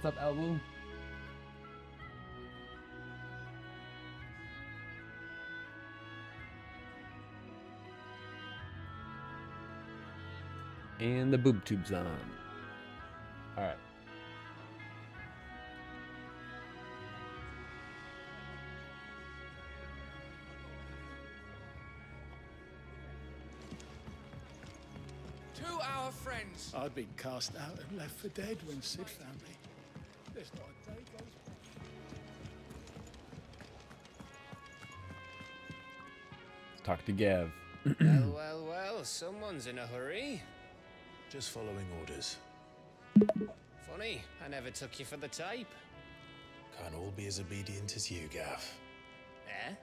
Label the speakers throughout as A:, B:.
A: What's up, Elbow? And the boob tube's on. All right.
B: To our friends.
C: I'd been cast out and left for dead when Sid found me. There's not a day goes by.
A: Talk to Gav.
D: Well, someone's in a hurry.
E: Just following orders.
D: Funny, I never took you for the type.
E: Can't all be as obedient as you, Gav.
D: Eh?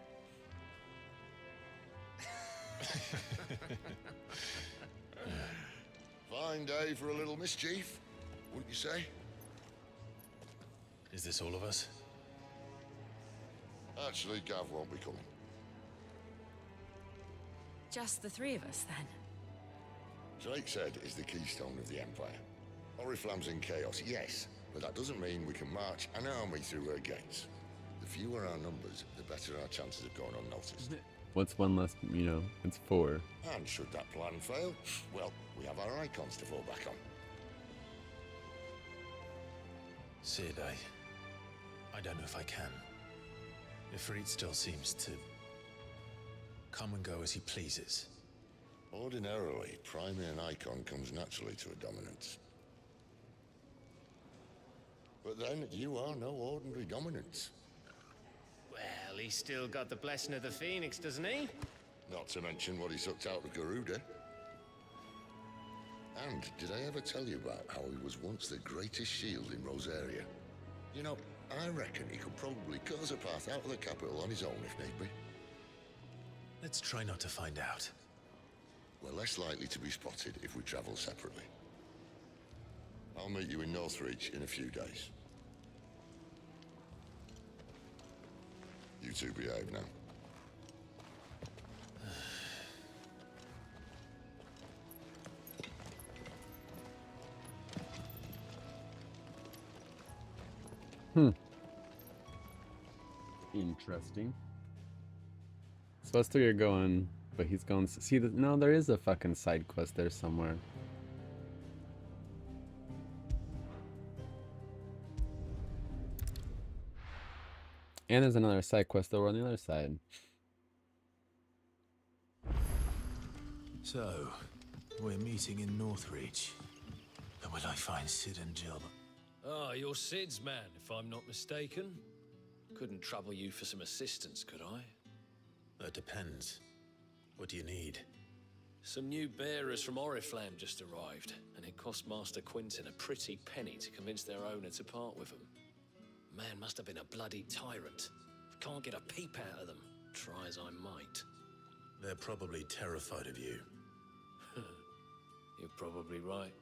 F: Fine day for a little mischief, wouldn't you say?
E: Is this all of us?
F: Actually, Gav won't be coming.
G: Just the three of us, then?
F: Drake's Head is the keystone of the Empire. Oriflamme's in chaos, yes, but that doesn't mean we can march an army through her gates. The fewer our numbers, the better our chances of going unnoticed.
A: What's one less, you know, it's 4.
F: And should that plan fail, well, we have our Eikons to fall back on.
E: Sid, I don't know if I can. Ifrit still seems to come and go as he pleases.
F: Ordinarily, priming an Eikon comes naturally to a dominance. But then, you are no ordinary dominance.
D: Well, he's still got the blessing of the Phoenix, doesn't he?
F: Not to mention what he sucked out of Garuda. And did I ever tell you about how he was once the greatest shield in Rosaria? You know, I reckon he could probably cut us a path out of the capital on his own if need be.
E: Let's try not to find out.
F: We're less likely to be spotted if we travel separately. I'll meet you in Northreach in a few days. You two behave now.
A: Interesting. So us three are going, but he's going. See, no, there is a fucking side quest there somewhere. And there's another side quest over on the other side.
E: So, we're meeting in Northreach. And will I find Sid and Jill?
H: Ah, you're Sid's man, if I'm not mistaken. Couldn't trouble you for some assistance, could I?
E: That depends. What do you need?
H: Some new bearers from Oriflamme just arrived, and it cost Master Quinton a pretty penny to convince their owner to part with them. Man must have been a bloody tyrant. Can't get a peep out of them, try as I might.
E: They're probably terrified of you.
H: You're probably right.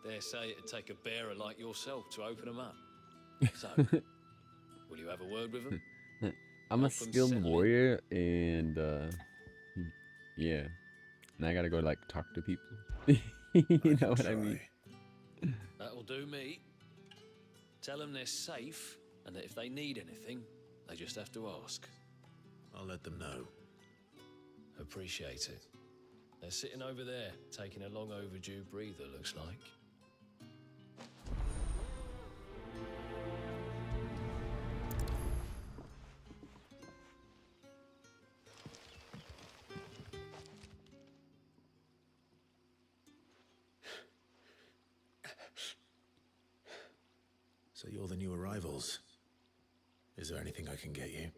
H: Dare say it'd take a bearer like yourself to open them up. So, will you have a word with them?
A: I'm a skilled warrior, and yeah, and I gotta go like talk to people. You know what I mean?
H: That'll do me. Tell them they're safe, and that if they need anything, they just have to ask.
E: I'll let them know.
H: Appreciate it. They're sitting over there, taking a long overdue breather, looks like.
E: So you're the new arrivals. Is there anything I can get you?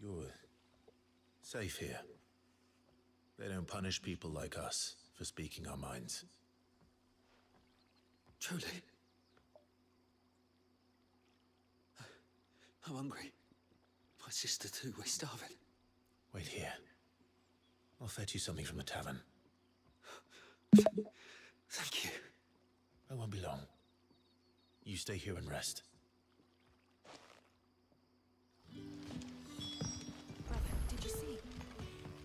E: You're safe here. They don't punish people like us for speaking our minds.
I: Truly. I'm hungry. My sister too, we're starving.
E: Wait here. I'll fetch you something from the tavern.
I: Thank you.
E: I won't be long. You stay here and rest.
G: Brother, did you see?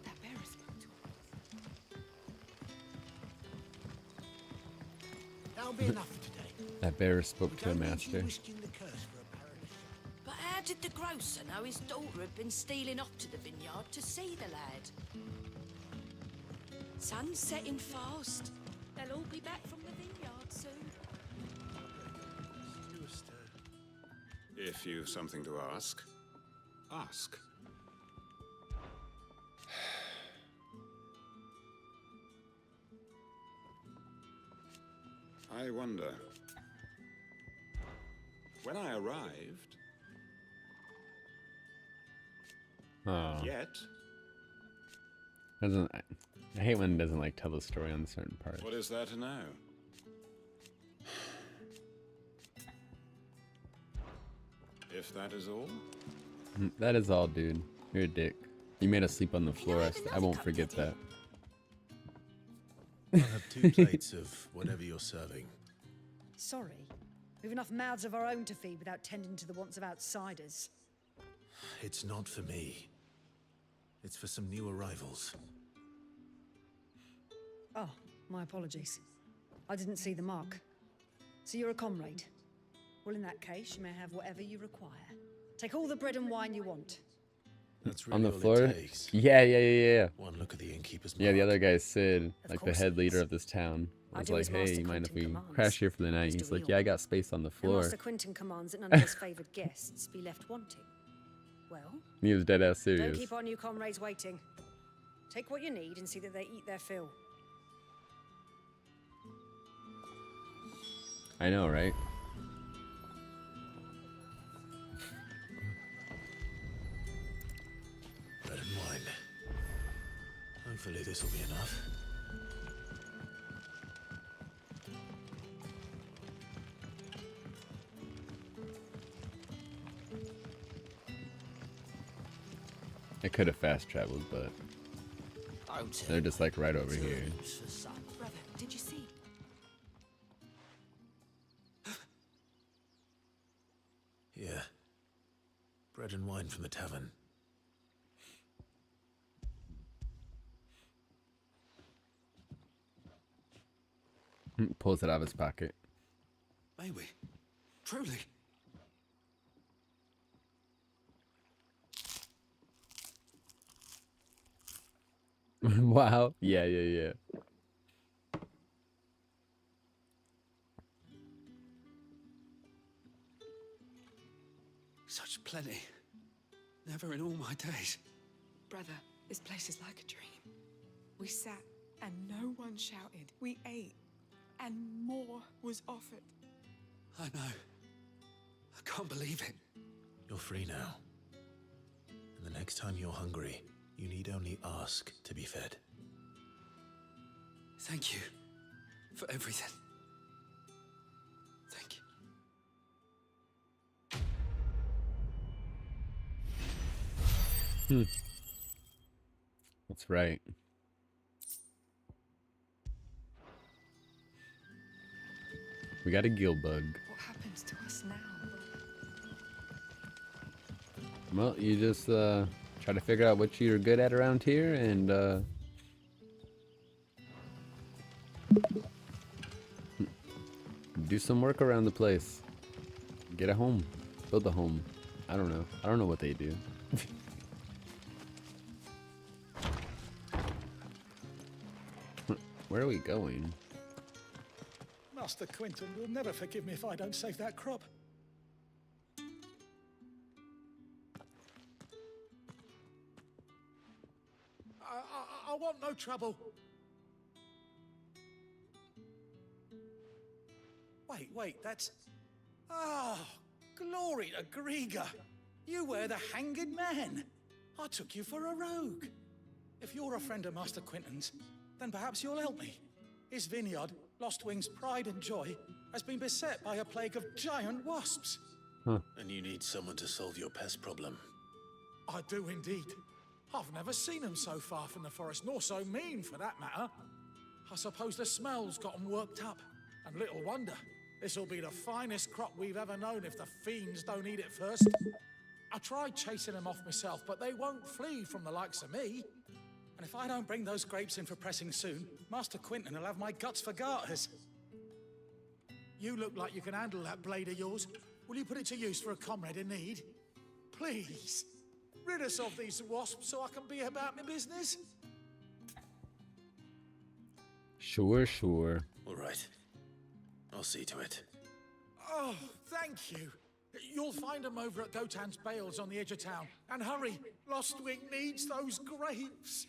G: That bear spoke to us.
C: That'll be enough for today.
A: That bearer spoke to a
C: Don't need you
A: master.
C: risking the curse for a paradise.
J: But how did the grocer know his daughter had been stealing off to the vineyard to see the lad? Sun's setting fast. They'll all be back from the vineyard soon.
K: If you've something to ask, ask. I wonder. When I arrived,
A: Oh.
K: yet,
A: Doesn't I hate when it doesn't like tell the story on certain parts.
K: what is there to know? If that is all,
A: That is all, dude. You're a dick. You made us sleep on the floor. I won't forget that.
E: I'll have 2 plates of whatever you're serving.
L: Sorry. We've enough mouths of our own to feed without tending to the wants of outsiders.
E: It's not for me. It's for some new arrivals.
L: Oh, my apologies. I didn't see the mark. So you're a comrade? Well, in that case, you may have whatever you require. Take all the bread and wine you want.
E: That's
A: On
E: really
A: the
E: all
A: floor?
E: it takes.
A: Yeah.
E: One look at the innkeeper's
A: Yeah, the
E: mark.
A: other guy, Sid,
L: Of
A: like the
L: course
A: head
L: it
A: leader
L: is.
A: of this town,
L: I
A: was
L: do
A: like,
L: as
A: hey,
L: Master
A: you mind if we
L: Quentin commands.
A: crash here for the night?
L: Mr.
A: He's like,
L: Wheel.
A: yeah, I got space on the
L: And
A: floor.
L: Master Quentin commands that none of his favoured guests be left wanting. Well,
A: He was dead ass
L: don't
A: serious.
L: keep our new comrades waiting. Take what you need and see that they eat their fill.
A: I know, right?
E: Bread and wine. Hopefully this will be enough.
A: I could have fast traveled, but they're just like right over here.
G: Brother, did you see?
E: Yeah. Bread and wine from the tavern.
A: Pulls it out of his pocket.
I: May we? Truly?
A: Wow. Yeah.
I: Such plenty. Never in all my days.
B: Brother, this place is like a dream. We sat and no one shouted. We ate and more was offered.
I: I know. I can't believe it.
E: You're free now. And the next time you're hungry, you need only ask to be fed.
I: Thank you for everything. Thank you.
A: That's right. We got a gill bug.
B: What happens to us now?
A: Well, you just try to figure out what you're good at around here and do some work around the place. Get a home. Build a home. I don't know. I don't know what they do. Where are we going?
C: Master Quentin will never forgive me if I don't save that crop. I want no trouble. Wait, that's... Ah, glory to Griga. You were the hanged man. I took you for a rogue. If you're a friend of Master Quentin's, then perhaps you'll help me. His vineyard, Lost Wing's pride and joy, has been beset by a plague of giant wasps.
E: And you need someone to solve your pest problem.
C: I do indeed. I've never seen them so far from the forest, nor so mean for that matter. I suppose the smell's got them worked up. And little wonder. This'll be the finest crop we've ever known if the fiends don't eat it first. I tried chasing them off myself, but they won't flee from the likes of me. And if I don't bring those grapes in for pressing soon, Master Quentin will have my guts for garters. You look like you can handle that blade of yours. Will you put it to use for a comrade in need? Please. Rid us of these wasps so I can be about my business.
A: Sure, sure.
E: All right. I'll see to it.
C: Oh, thank you. You'll find them over at Gotan's bales on the edge of town. And hurry, Lostwick needs those grapes.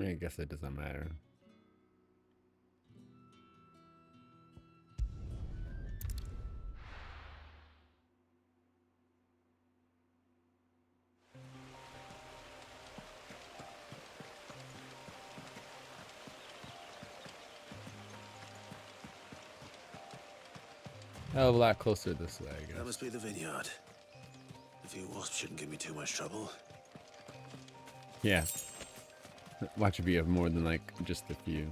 A: I guess it doesn't matter. Hell of a lot closer this way, I guess.
E: That must be the vineyard. A few wasps shouldn't give me too much trouble.
A: Yeah. Watch if you have more than like just a few.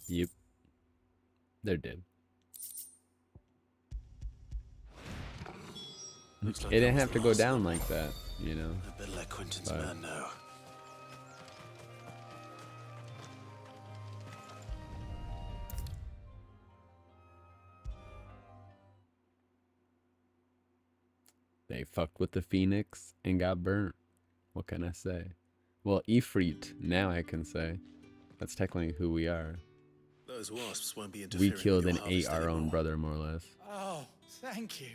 A: Yep. They're dead.
E: Looks like
A: It didn't
E: that was
A: have
E: the
A: to go
E: last
A: down
E: one.
A: like that, you know.
E: I better let Quentin's
A: But-
E: man know.
A: They fucked with the Phoenix and got burnt. What can I say? Well, Ifrit, now I can say. That's technically who we are.
E: Those wasps won't be
A: We
E: interfering
A: killed
E: with
A: and
E: your
A: ate
E: harvest
A: our own
E: anymore.
A: brother, more or less.
C: Oh, thank you.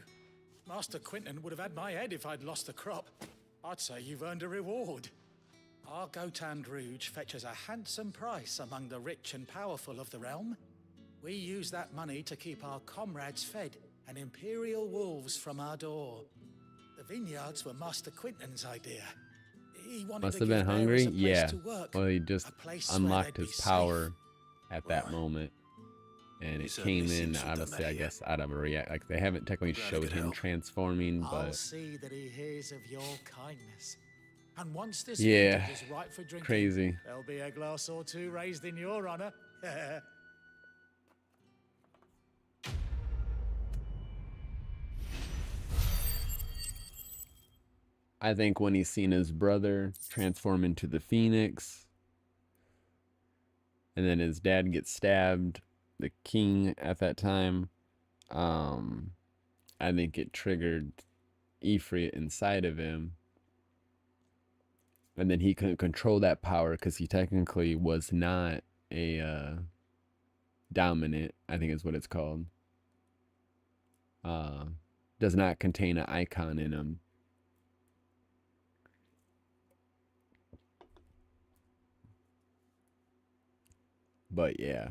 C: Master Quentin would have had my head if I'd lost the crop. I'd say you've earned a reward. Our Gotand Rouge fetches a handsome price among the rich and powerful of the realm. We use that money to keep our comrades fed and imperial wolves from our door. The vineyards were Master Quentin's idea. He wanted
A: Must
C: to
A: have been
C: give bearers
A: hungry?
C: a place
A: Yeah.
C: to work,
A: Well, he just
C: a place where
A: unlocked
C: they'd
A: his
C: be
A: power
C: safe.
A: at that
E: Well,
A: moment. And
E: he
A: it
E: certainly
A: came in,
E: seems to have done
A: honestly,
E: that
A: I
E: here.
A: guess, out of a react. Like, they haven't technically
E: Glad I
A: showed
E: could
A: him
E: help.
A: transforming,
C: I'll
A: but
C: see that he hears of your kindness. And once this
A: Yeah,
C: vintage is right for drinking,
A: crazy.
C: there'll be a glass or two raised in your honor.
A: I think when he's seen his brother transform into the Phoenix, and then his dad gets stabbed, the king at that time, I think it triggered Ifrit inside of him. And then he couldn't control that power because he technically was not a dominant, I think is what it's called. Does not contain an icon in him. But yeah.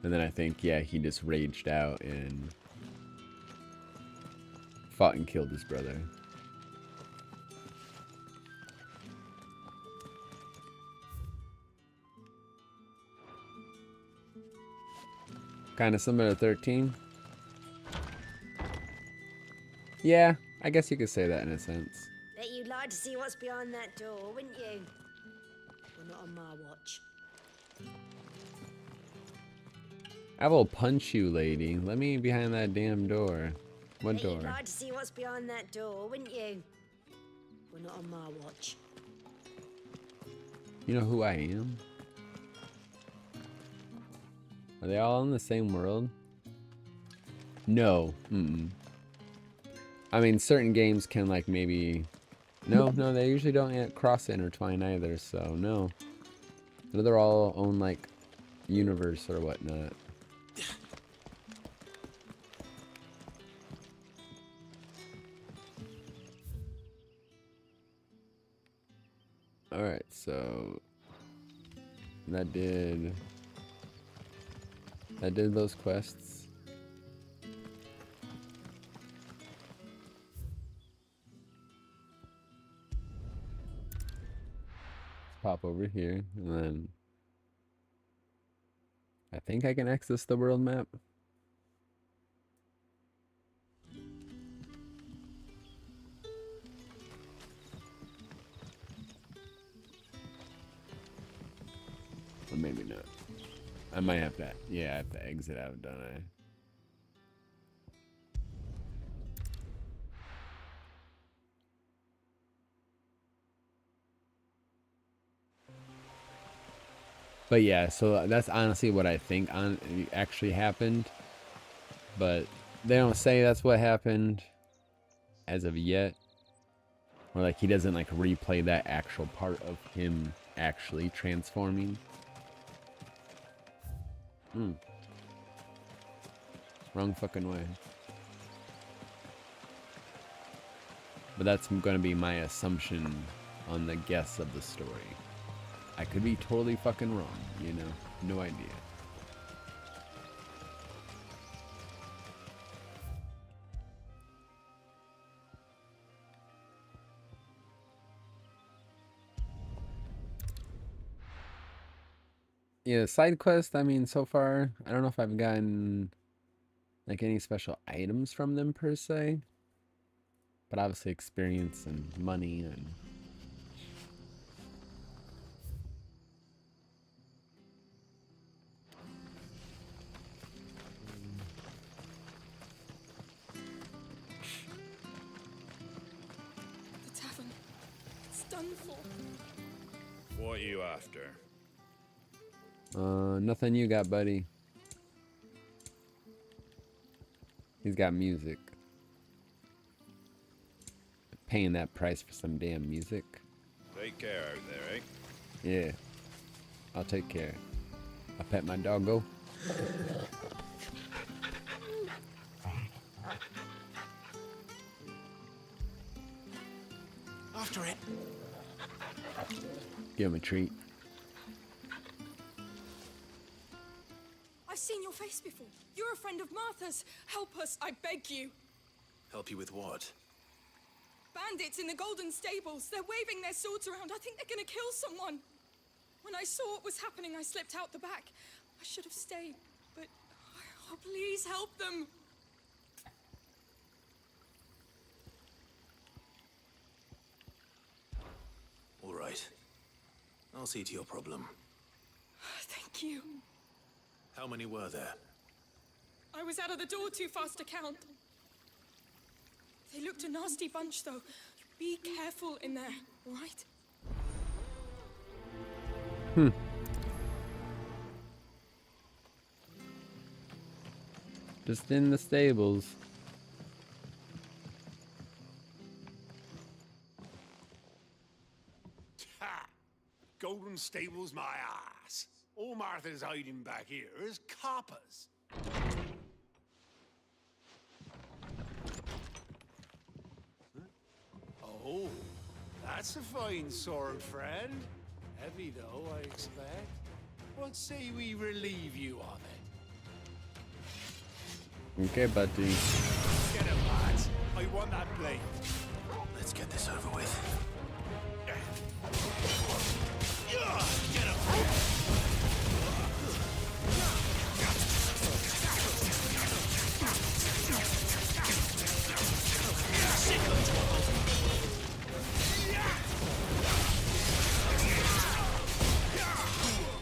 A: And then I think, yeah, he just raged out and fought and killed his brother. Kind of similar to 13. Yeah, I guess you could say that in a sense.
J: Bet you'd like to see what's behind that door, wouldn't you? Well, not on my watch.
A: I will punch you, lady. Let me behind that damn door. What
J: Bet
A: door?
J: you'd like to see what's behind that door, wouldn't you? Well, not on my watch.
A: You know who I am? Are they all in the same world? No. I mean, certain games can like maybe... No, they usually don't cross intertwine either, so no. They're all own like universe or whatnot. Alright, so that did those quests. Pop over here, and then I think I can access the world map. Or maybe not. I might have to, yeah, I have to exit out, don't I? But yeah, so that's honestly what I think actually happened. But they don't say that's what happened as of yet. Or like he doesn't like replay that actual part of him actually transforming. Wrong fucking way. But that's gonna be my assumption on the guess of the story. I could be totally fucking wrong, you know? No idea. Yeah, side quest, I mean, so far, I don't know if I've gotten like any special items from them per se. But obviously experience and money and
B: The tavern. It's done for.
K: What are you after?
A: nothing you got, buddy. He's got music. Paying that price for some damn music.
K: Take care out there, eh?
A: Yeah. I'll take care. I pet my doggo.
C: After it.
A: Give him a treat.
B: I've seen your face before. You're a friend of Martha's. Help us, I beg you.
E: Help you with what?
B: Bandits in the Golden Stables. They're waving their swords around. I think they're gonna kill someone. When I saw what was happening, I slipped out the back. I should have stayed, but oh, please help them.
E: All right. I'll see to your problem.
B: Thank you.
E: How many were there?
B: I was out of the door too fast to count. They looked a nasty bunch, though. Be careful in there, all right?
A: Just in the stables.
M: Ha! Golden Stables, my ass. All Martha's hiding back here is coppers. Oh, that's a fine sword, friend. Heavy, though, I expect. What say we relieve you of it?
A: Okay, buddy.
M: Get him, lads. I want that blade.
E: Let's get this over with.
M: Get him!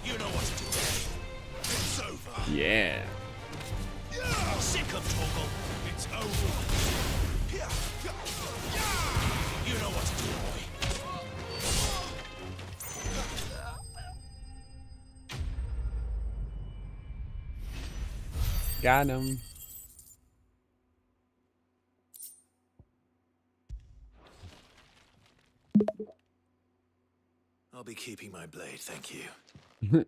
K: You know what to do. It's over.
A: Yeah.
K: Sick of Torgal. It's over. You know what to do, boy.
A: Got him.
E: I'll be keeping my blade, thank you.
B: There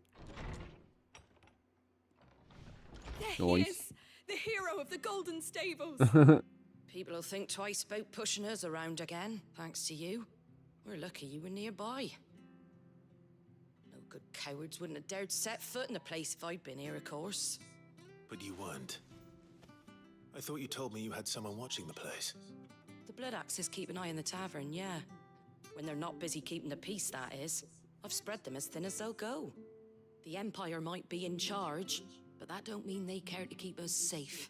B: he
A: Nice.
B: is, the hero of the Golden Stables.
J: People will think twice about pushing us around again, thanks to you. We're lucky you were nearby. Good cowards wouldn't have dared set foot in the place if I'd been here, of course.
E: But you weren't. I thought you told me you had someone watching the place.
J: The Blood Axes keep an eye on the tavern, yeah. When they're not busy keeping the peace, that is. I've spread them as thin as they'll go. The Empire might be in charge, but that don't mean they care to keep us safe.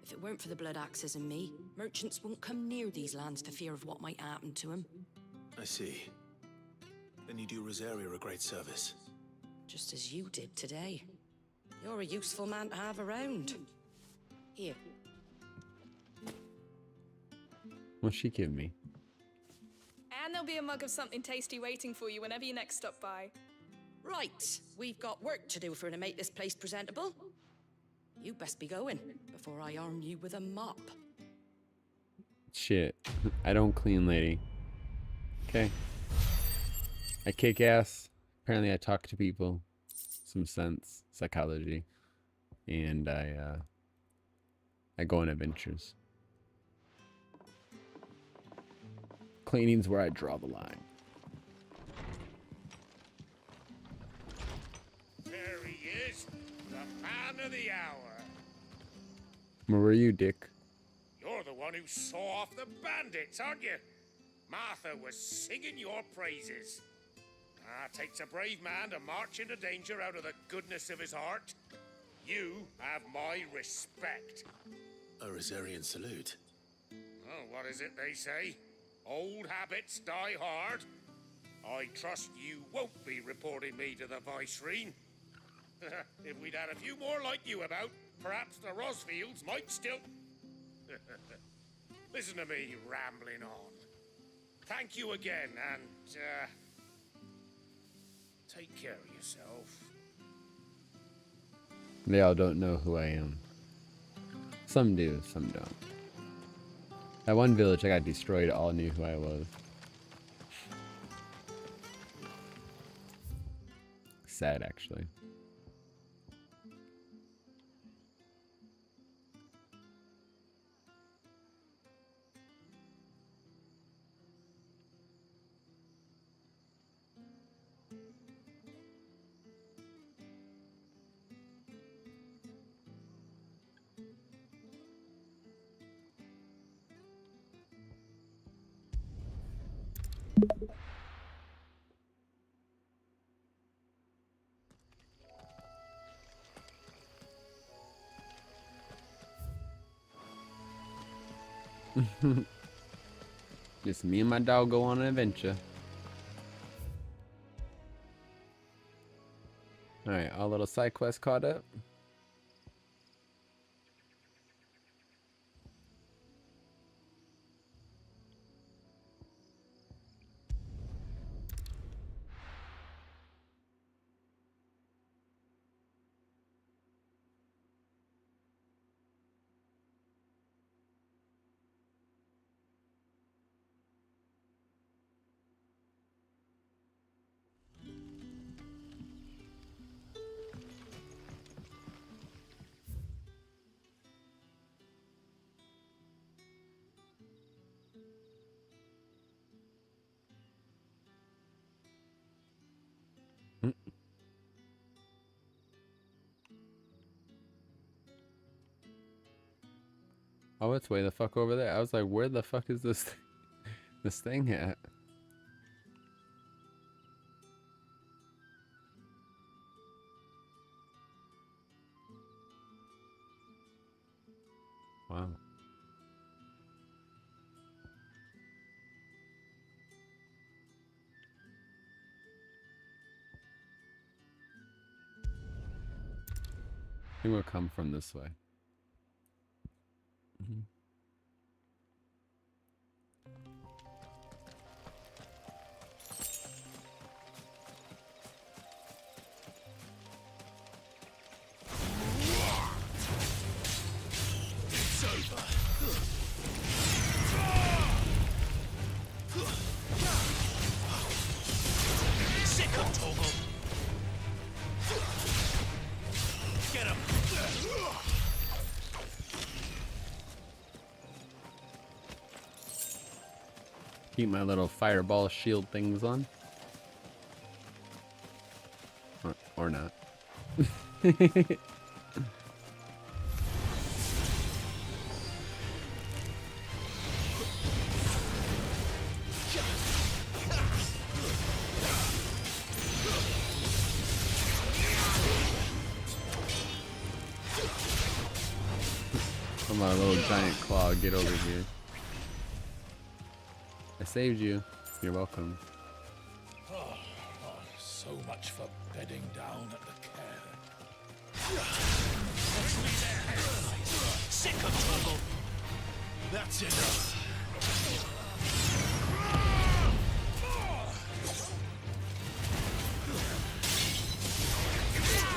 J: If it weren't for the Blood Axes and me, merchants won't come near these lands for fear of what might happen to them.
E: I see. Then you do Rosaria a great service.
J: Just as you did today. You're a useful man to have around. Here.
A: What'll she give me?
B: And there'll be a mug of something tasty waiting for you whenever you next stop by.
J: Right, we've got work to do if we're to make this place presentable. You best be going before I arm you with a mop.
A: Shit. I don't clean, lady. Okay. I kick ass. Apparently I talk to people. Some sense. Psychology. And I go on adventures. Cleaning's where I draw the line.
K: There he is, the man of the hour.
A: Where were you, Dick?
K: You're the one who saw off the bandits, aren't you? Martha was singing your praises. Takes a brave man to march into danger out of the goodness of his heart. You have my respect.
E: A Rosarian salute.
K: Oh, what is it they say? Old habits die hard. I trust you won't be reporting me to the Viceroy. If we'd had a few more like you about, perhaps the Rosfields might still... Listen to me rambling on. Thank you again, and, take care of yourself.
A: They all don't know who I am. Some do, some don't. That one village I got destroyed all knew who I was. Sad, actually. Just me and my dog go on an adventure. Alright, our little side quest caught up. Oh, it's way the fuck over there. I was like, where the fuck is this this thing at? Wow. I think we'll come from this way.
K: It's over. Sick of Toggle. Get him.
A: Keep my little fireball shield things on. Come on, little giant claw, get over here. I saved you. You're welcome.
C: So much for bedding down at the care.
M: Sick of trouble. That's enough.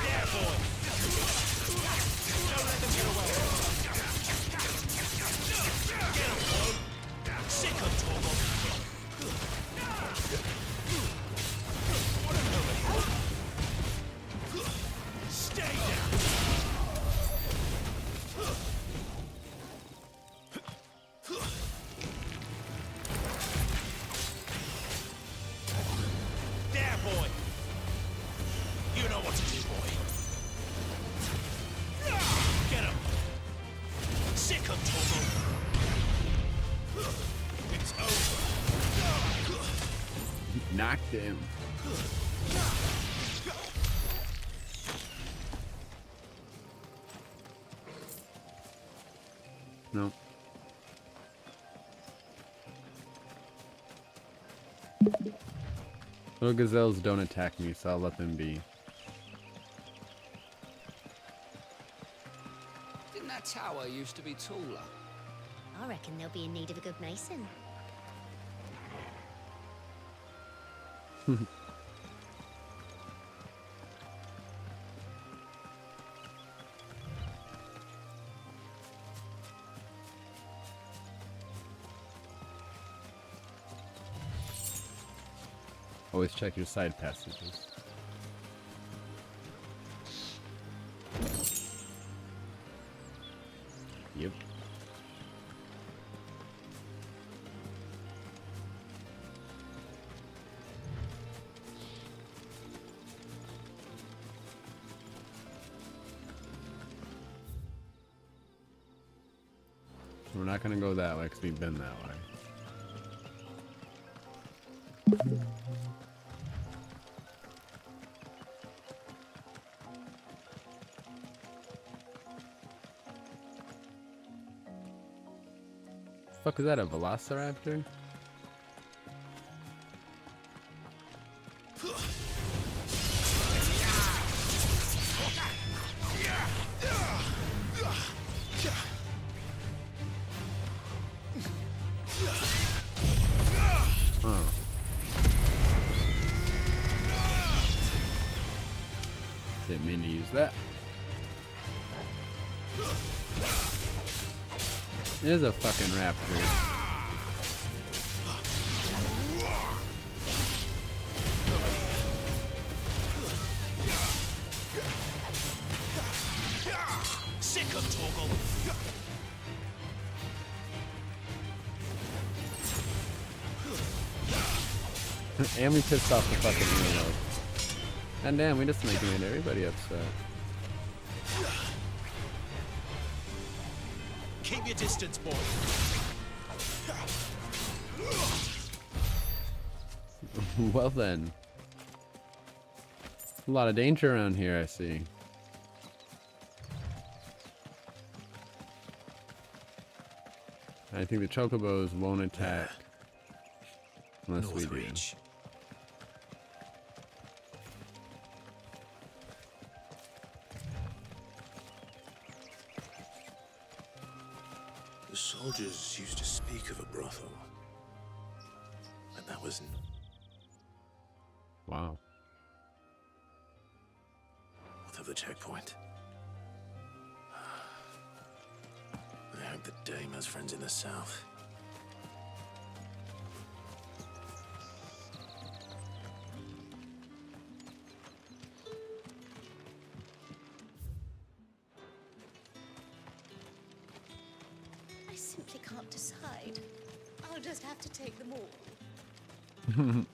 M: Yeah, boy. Don't let them get away. Get him, boy. Sick of trouble. Stay down. There, boy. You know what to do, boy. Get him. Sick of trouble. It's over.
A: Knocked him. No. Little gazelles don't attack me, so I'll let them be.
I: Didn't that tower used to be taller?
N: I reckon they'll be in need of a good mason.
A: Always check your side passages. Yep. We're not gonna go that way because we've been that way. Fuck, is that a velociraptor? Oh. Didn't mean to use that. It is a fucking raptor.
M: Sick of Torgal.
A: And we pissed off the fucking hero. And damn, we just making everybody upset.
M: Keep your distance, boy.
A: Well then. A lot of danger around here, I see. I think the chocobos won't attack unless we do.
E: Reach. The soldiers used to speak of a brothel, but that was
A: Wow.
E: north of the checkpoint. I hope that Dame has friends in the south.
N: I simply can't decide. I'll just have to take them all.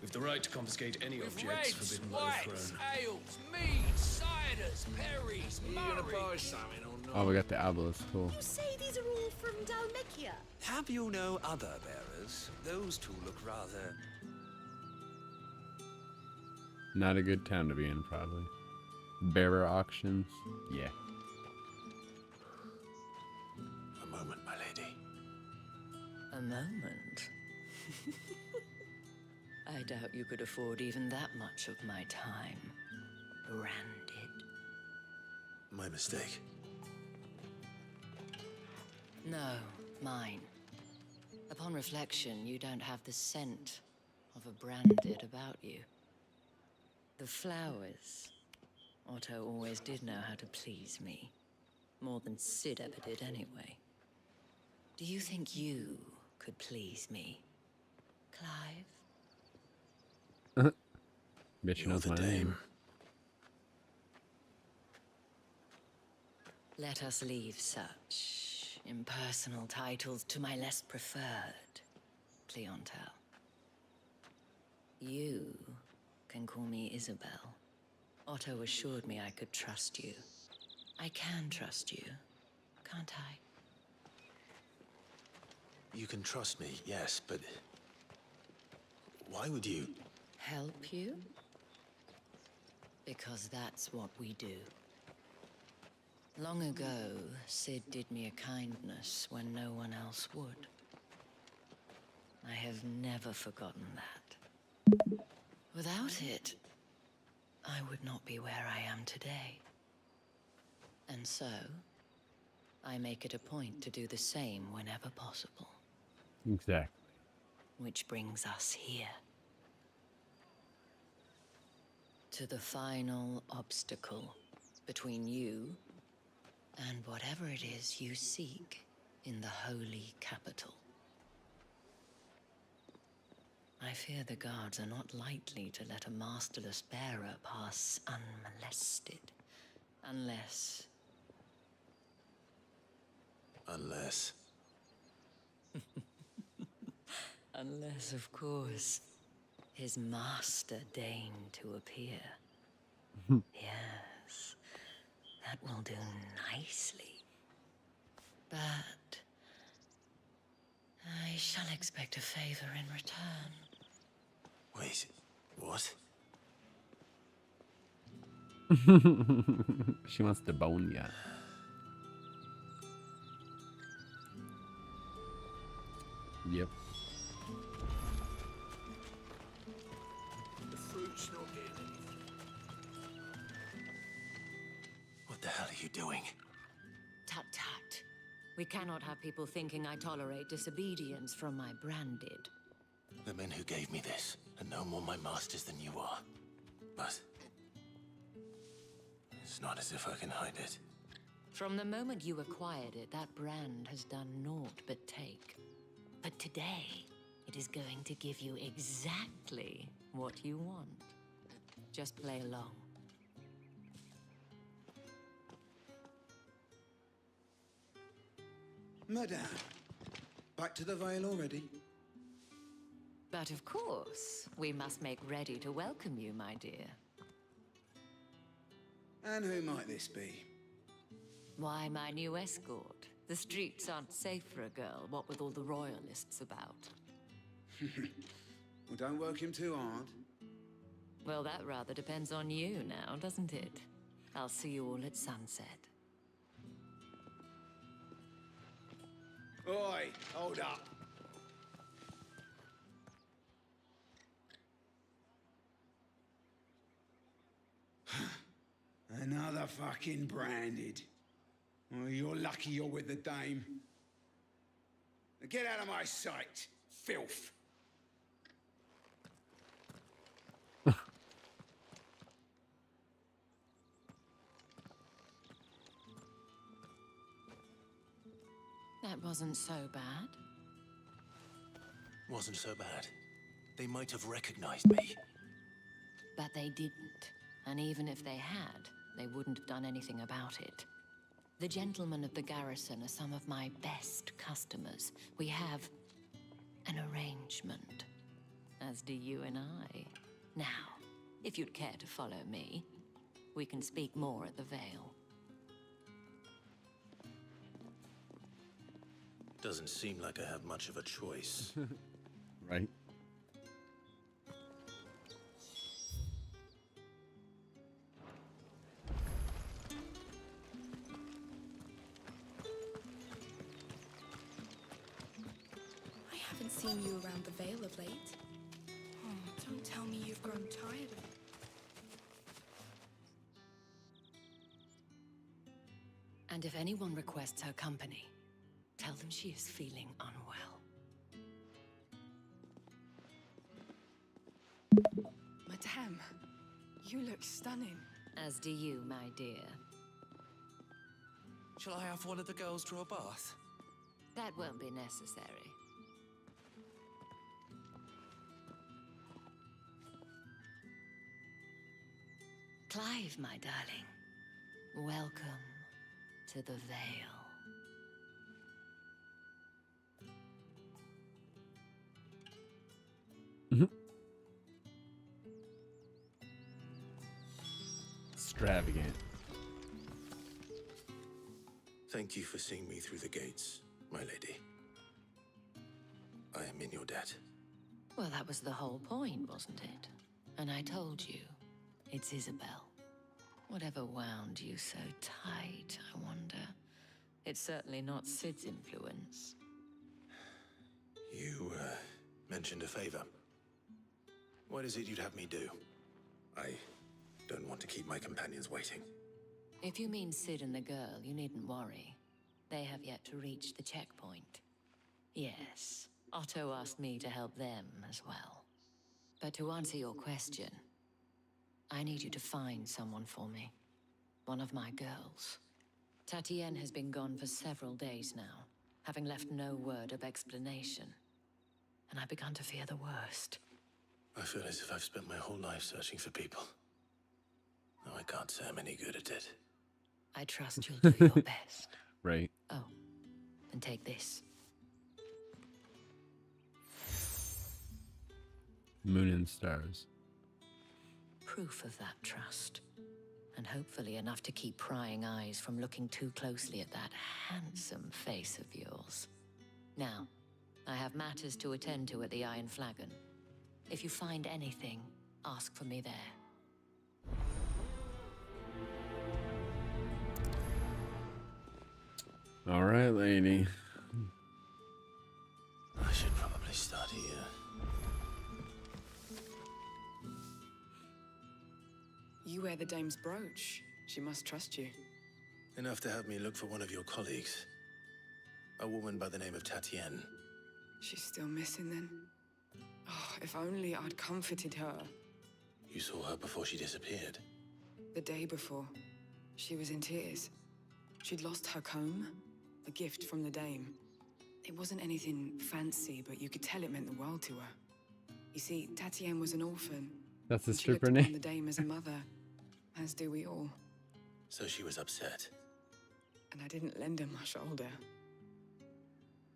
H: With the right to confiscate any objects
M: Reds,
H: forbidden by the
M: whites,
H: throne.
M: ales, mead, cider. Jitters, Perry's,
I: You gonna
M: Murray.
I: buy something or not?
A: Oh, we got the obelisk. Cool.
N: You say these are all from Dalmekia?
I: Have you no other bearers? Those two look rather...
A: Not a good town to be in, probably. Bearer auctions. Yeah.
E: A moment, my lady.
J: A moment? I doubt you could afford even that much of my time. Branded.
E: My mistake.
J: No, mine. Upon reflection, you don't have the scent of a branded about you. The flowers. Otto always did know how to please me. More than Sid ever did anyway. Do you think you could please me, Clive?
A: Bitch knows my name.
J: Let us leave such impersonal titles to my less preferred clientele. You can call me Isabel. Otto assured me I could trust you. I can trust you, can't I?
E: You can trust me, yes, but... why would you...
J: Help you? Because that's what we do. Long ago, Sid did me a kindness when no one else would. I have never forgotten that. Without it, I would not be where I am today. And so, I make it a point to do the same whenever possible.
A: Exactly.
J: Which brings us here. To the final obstacle between you and whatever it is you seek in the holy capital. I fear the guards are not likely to let a masterless bearer pass unmolested. Unless...
E: Unless...
J: Unless, of course, his master deigned to appear. Yes, that will do nicely. But I shall expect a favor in return.
E: Wait, what?
A: She wants to bone ya. Yep.
M: The fruit's not getting anything.
E: What the hell are you doing?
J: Tut tut. We cannot have people thinking I tolerate disobedience from my branded.
E: The men who gave me this are no more my masters than you are. But... it's not as if I can hide it.
J: From the moment you acquired it, that brand has done naught but take. But today, it is going to give you exactly what you want. Just play along.
I: Madame, back to the Vale already?
J: But of course, we must make ready to welcome you, my dear.
I: And who might this be?
J: Why, my new escort. The streets aren't safe for a girl, what with all the royalists about.
I: Well, don't work him too hard.
J: Well, that rather depends on you now, doesn't it? I'll see you all at sunset.
I: Oi, hold up. Another fucking branded. Oh, you're lucky you're with the dame. Now get out of my sight, filth.
J: That wasn't so bad.
E: Wasn't so bad. They might have recognized me.
J: But they didn't. And even if they had, they wouldn't have done anything about it. The gentlemen of the garrison are some of my best customers. We have an arrangement, as do you and I. Now, if you'd care to follow me, We can speak more at the Vale.
E: Doesn't seem like I have much of a choice.
A: Right.
B: I haven't seen you around the Vale of late. Oh, don't tell me you've grown tired of it.
J: And if anyone requests her company, tell them she is feeling unwell.
B: Madame, you look stunning.
J: As do you, my dear.
O: Shall I have one of the girls draw a bath?
J: That won't be necessary. Clive, my darling. Welcome to the Vale.
A: Extravagant.
E: Thank you for seeing me through the gates, my lady. I am in your debt.
J: Well, that was the whole point, wasn't it? And I told you, it's Isabel. Whatever wound you so tight, I wonder. It's certainly not Sid's influence.
E: You, mentioned a favor. What is it you'd have me do? I don't want to keep my companions waiting.
J: If you mean Sid and the girl, you needn't worry. They have yet to reach the checkpoint. Yes, Otto asked me to help them as well. But to answer your question, I need you to find someone for me. One of my girls. Tatienne has been gone for several days now, having left no word of explanation. And I've begun to fear the worst.
E: I feel as if I've spent my whole life searching for people. Though I can't say I'm any good at it.
J: I trust you'll do your best.
A: Right.
J: Oh, and take this.
A: Moon and stars.
J: Proof of that trust. And hopefully enough to keep prying eyes from looking too closely at that handsome face of yours. Now, I have matters to attend to at the Iron Flagon. If you find anything, ask for me there.
A: All right, lady.
E: I should probably start here.
P: You wear the dame's brooch. She must trust you.
E: Enough to have me look for one of your colleagues. A woman by the name of Tatienne.
P: She's still missing then? Oh, if only I'd comforted her.
E: You saw her before she disappeared.
P: The day before, she was in tears. She'd lost her comb, a gift from the dame. It wasn't anything fancy, but you could tell it meant the world to her. You see, Tatienne was an orphan.
A: That's the
P: She looked
A: stripper
P: upon
A: name.
P: the dame as a mother, as do we all.
E: So she was upset.
P: And I didn't lend her my shoulder.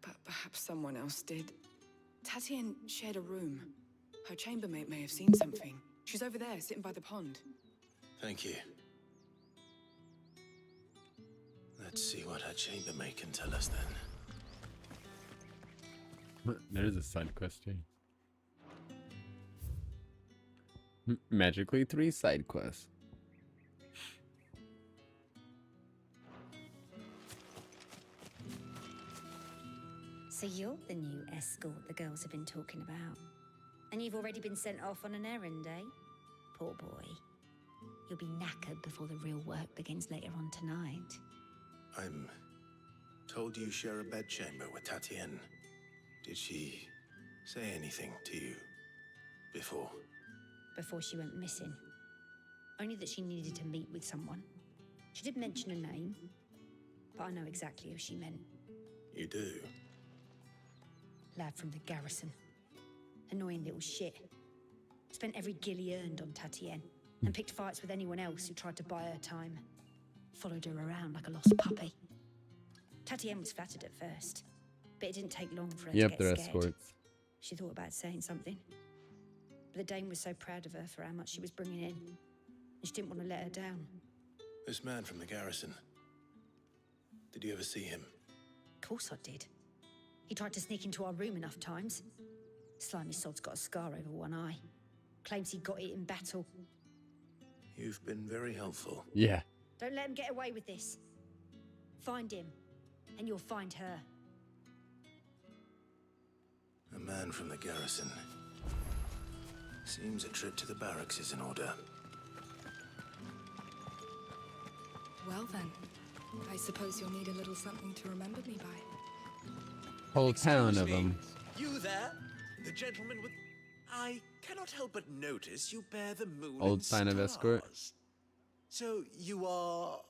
P: But perhaps someone else did. Tatienne shared a room. Her chambermaid may have seen something. She's over there, sitting by the pond.
E: Thank you. Let's see what her chambermaid can tell us then.
A: There's a side quest here. Magically 3 side quests.
Q: So you're the new escort the girls have been talking about. And you've already been sent off on an errand, eh? Poor boy. You'll be knackered before the real work begins later on tonight.
E: I'm told you share a bedchamber with Tatienne. Did she say anything to you before?
Q: Before she went missing. Only that she needed to meet with someone. She did mention a name, but I know exactly who she meant.
E: You do?
Q: Lad from the garrison. Annoying little shit. Spent every guil he earned on Tatienne, and picked fights with anyone else who tried to buy her time. Followed her around like a lost puppy. Tatienne was flattered at first, but it didn't take long for her to get
A: they're
Q: scared.
A: escorts.
Q: She thought about saying something. But the dame was so proud of her for how much she was bringing in.
L: She didn't want to let her down.
E: This man from the garrison. Did you ever see him?
L: Of course I did. He tried to sneak into our room enough times. Slimy sod's got a scar over one eye. Claims he got it in battle.
E: You've been very helpful.
A: Yeah.
L: Don't let him get away with this. Find him, and you'll find her.
E: A man from the garrison. Seems a trip to the barracks is in order.
G: Well then, I suppose you'll need a little something to remember me by.
A: Whole town of them.
R: You there? The gentleman with... I cannot help but notice you bear the moon
A: Old
R: and
A: sign of escort.
R: stars. So you are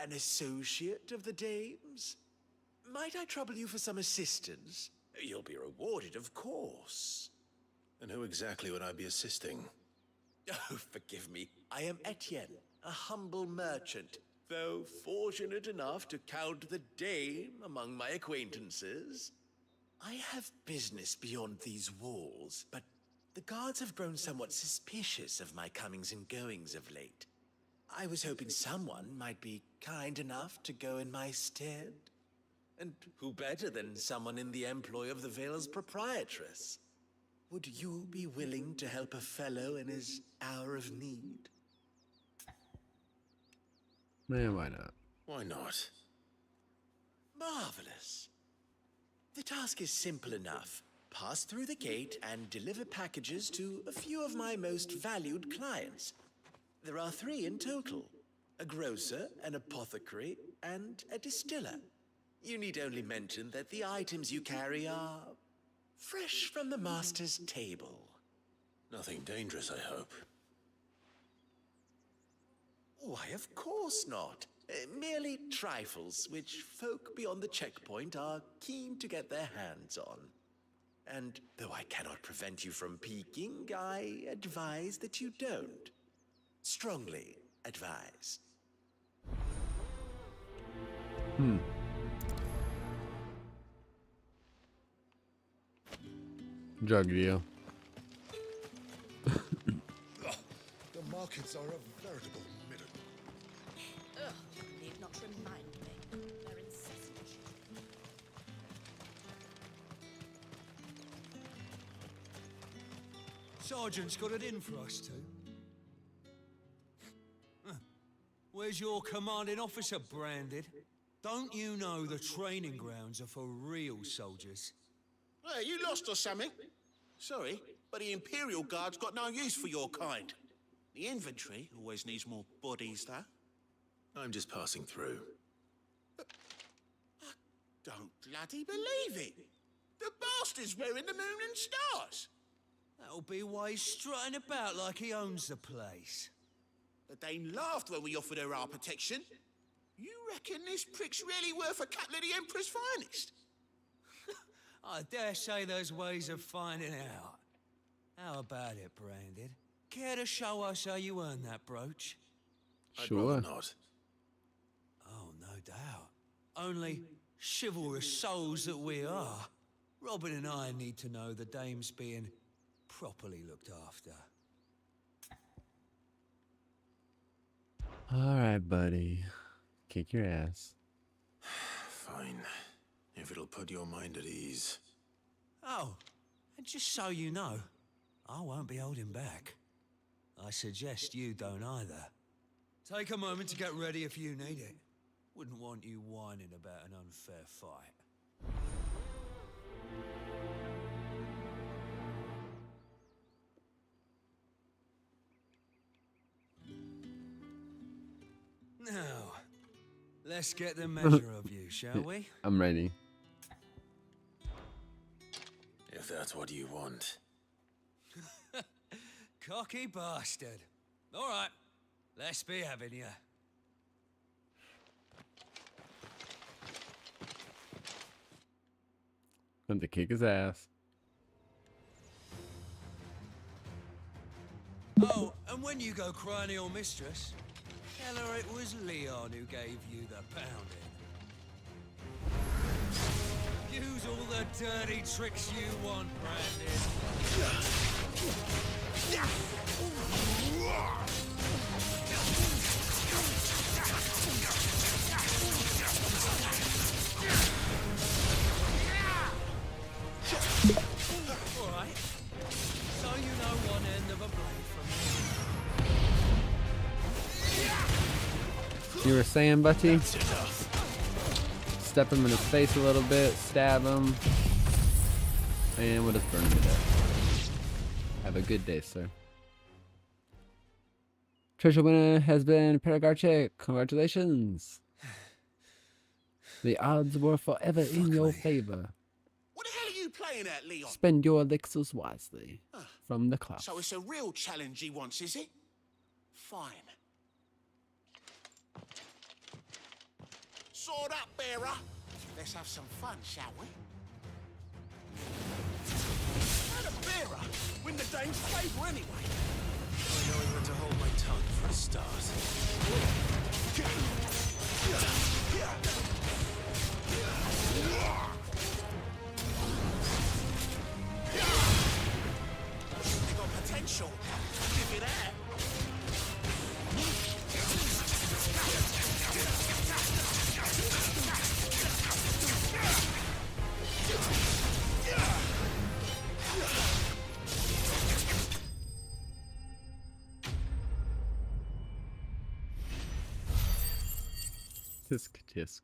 R: an associate of the dames? Might I trouble you for some assistance? You'll be rewarded, of course.
E: And who exactly would I be assisting?
R: Oh, forgive me. I am Etienne, a humble merchant, though fortunate enough to count the dame among my acquaintances. I have business beyond these walls, but the guards have grown somewhat suspicious of my comings and goings of late. I was hoping someone might be kind enough to go in my stead. And who better than someone in the employ of the Vale's proprietress? Would you be willing to help a fellow in his hour of need?
A: Man, why not?
E: Why not?
R: Marvelous. The task is simple enough. Pass through the gate and deliver packages to a few of my most valued clients. There are 3 in total. A grocer, an apothecary, and a distiller. You need only mention that the items you carry are fresh from the master's table.
E: Nothing dangerous, I hope.
R: Why, of course not. Merely trifles which folk beyond the checkpoint are keen to get their hands on. And though I cannot prevent you from peeking, I advise that you don't. Strongly advise.
A: Drug deal.
F: The markets are a veritable middle.
J: Ugh, you need not remind me. They're incessant.
M: Sergeant's got it in for us two. Where's your commanding officer branded? Don't you know the training grounds are for real soldiers?
K: Hey, you lost or something? Sorry, but the Imperial Guard's got no use for your kind. The infantry always needs more bodies, though.
E: I'm just passing through.
K: I don't bloody believe it. The bastard's wearing the moon and stars.
M: That'll be why he's strutting about like he owns the place.
K: The Dane laughed when we offered her our protection. You reckon this prick's really worth a couple of the Emperor's finest?
M: I dare say there's ways of finding out. How about it, Branded? Care to show us how you earned that brooch?
E: I'd rather not.
M: Oh, no doubt. Only chivalrous souls that we are, Robin and I need to know the dame's being properly looked after.
A: Alright, buddy. Kick your ass.
E: Fine. If it'll put your mind at ease.
M: Oh, and just so you know, I won't be holding back. I suggest you don't either. Take a moment to get ready if you need it. Wouldn't want you whining about an unfair fight. Now, let's get the measure of you, shall we?
A: I'm ready.
E: If that's what you want.
M: Cocky bastard. All right, let's be having you.
A: Time to kick his ass.
M: Oh, and when you go crying to your mistress, tell her it was Leon who gave you the pounding. Use all the dirty tricks you want, Brandon. Alright. So you know one end of a blade from
A: You were saying, Butty? Step him in his face a little bit, stab him, and we'll just burn him to death. Have a good day, sir. Treasure winner has been Paragarchik. Congratulations. The odds were forever in your favor.
K: What the hell are you playing at, Leon?
A: Spend your elixirs wisely. From the cloud.
K: So it's a real challenge he wants, is it? Fine. Sword up, bearer. Let's have some fun, shall we? How the bearer win the dame's favour anyway?
E: I know when to hold my tongue for a start.
K: They got potential. Give it that.
A: Tisk tisk.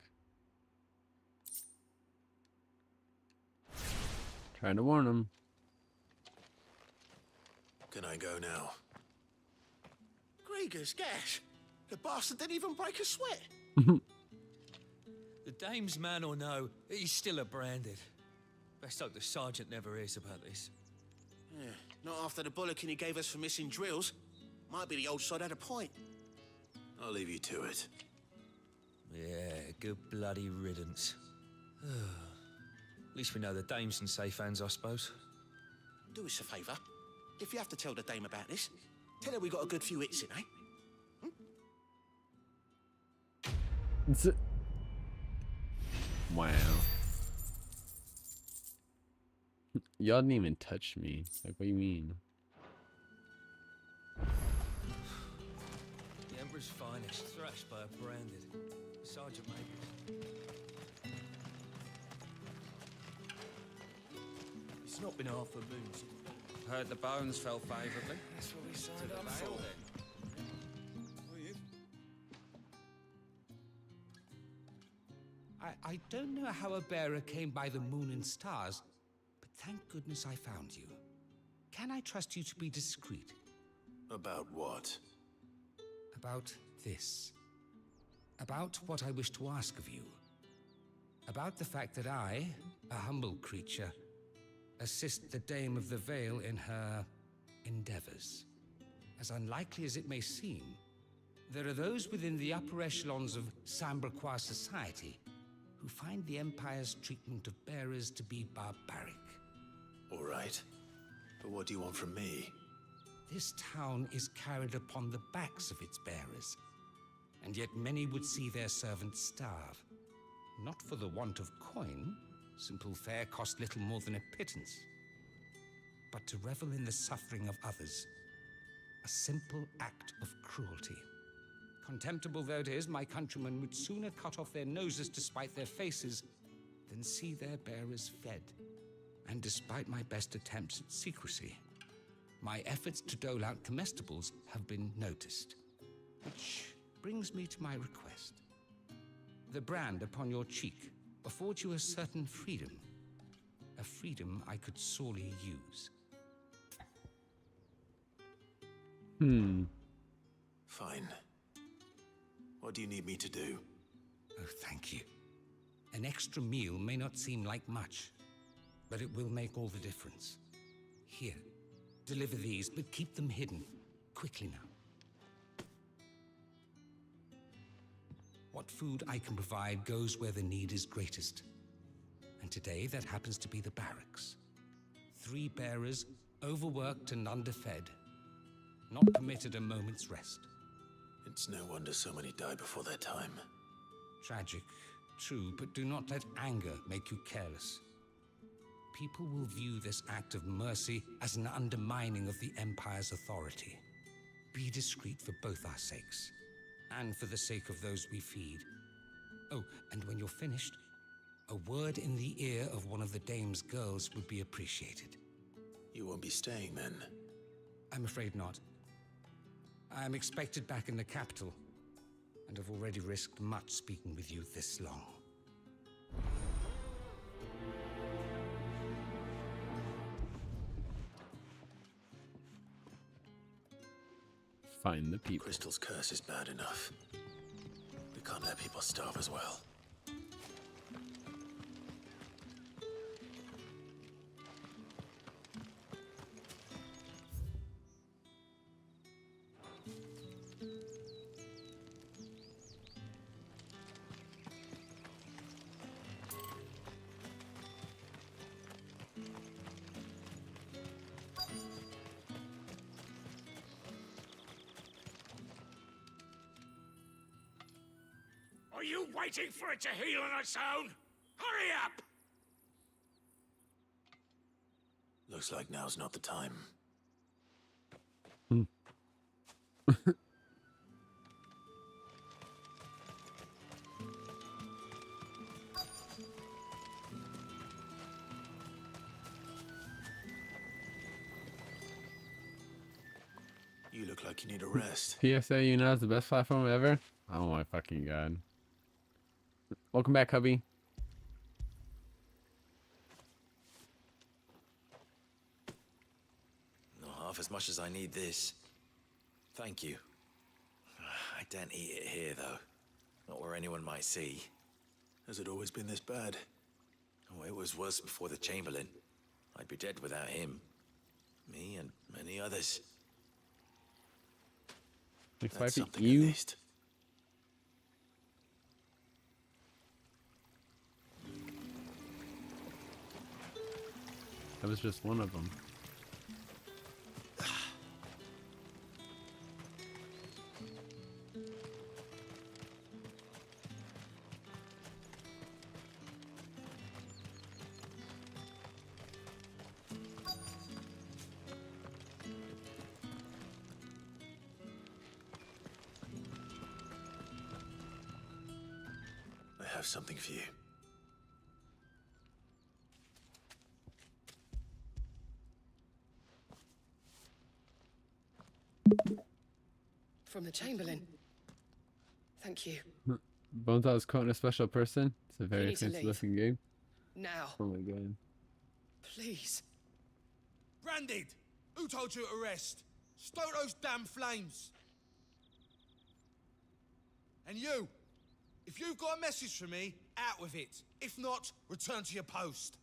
A: Trying to warn him.
E: Can I go now?
K: Grieger's gas. The bastard didn't even break a sweat.
M: The dame's man or no, he's still a branded. Best hope the sergeant never hears about this.
K: Yeah, not after the bollocking he gave us for missing drills. Might be the old sod had a point.
E: I'll leave you to it.
M: Yeah, good bloody riddance. At least we know the dame's in safe hands, I suppose.
K: Do us a favour. If you have to tell the dame about this, tell her we got a good few hits in, eh?
A: Wow. Y'all didn't even touch me. Like, what do you mean?
M: The Emperor's finest, thrashed by a branded. Sergeant Major.
S: It's not been half a moon. Heard the bones fell favourably.
H: That's what we signed up for.
S: I don't know how a bearer came by the moon and stars, but thank goodness I found you. Can I trust you to be discreet?
E: About what?
S: About this. About what I wish to ask of you. About the fact that I, a humble creature, assist the Dame of the Vale in her endeavors. As unlikely as it may seem, there are those within the upper echelons of Samberquois society who find the Empire's treatment of bearers to be barbaric.
E: All right. But what do you want from me?
S: This town is carried upon the backs of its bearers, and yet many would see their servants starve. Not for the want of coin, simple fare cost little more than a pittance, but to revel in the suffering of others, a simple act of cruelty. Contemptible though it is, my countrymen would sooner cut off their noses to spite their faces than see their bearers fed. And despite my best attempts at secrecy, my efforts to dole out comestibles have been noticed. Which brings me to my request. The brand upon your cheek affords you a certain freedom. A freedom I could sorely use.
E: Fine. What do you need me to do?
S: Oh, thank you. An extra meal may not seem like much, but it will make all the difference. Here, deliver these, but keep them hidden. Quickly now. What food I can provide goes where the need is greatest. And today, that happens to be the barracks. 3 bearers, overworked and underfed. Not permitted a moment's rest.
E: It's no wonder so many die before their time.
S: Tragic, true, but do not let anger make you careless. People will view this act of mercy as an undermining of the Empire's authority. be discreet for both our sakes, and for the sake of those we feed. Oh, and when you're finished, a word in the ear of one of the dame's girls would be appreciated.
E: You won't be staying then?
S: I'm afraid not. I'm expected back in the capital, and have already risked much speaking with you this long.
A: Find the people.
E: Crystal's curse is bad enough. We can't let people starve as well.
K: Are you waiting for it to heal on its own? Hurry up!
E: Looks like now's not the time. You look like you need a rest.
A: PSA, you know, is the best platform ever. Oh my fucking god. Welcome back, hubby.
T: Not half as much as I need this. Thank you. I don't eat it here, though. Not where anyone might see.
E: Has it always been this bad?
T: Oh, it was worse before the Chamberlain. I'd be dead without him. Me and many others.
A: That's
T: something
A: you.
T: at least.
A: That was just one of them.
E: I have something for you.
P: From the Chamberlain. Thank you.
A: Bones was quoting a special person. It's a very
P: You need to
A: fancy
P: leave.
A: looking game.
P: Now.
A: Oh my god.
P: Please.
U: Branded! Who told you to rest? Stoke those damn flames! And you! If you've got a message for me, out with it. If not, return to your post.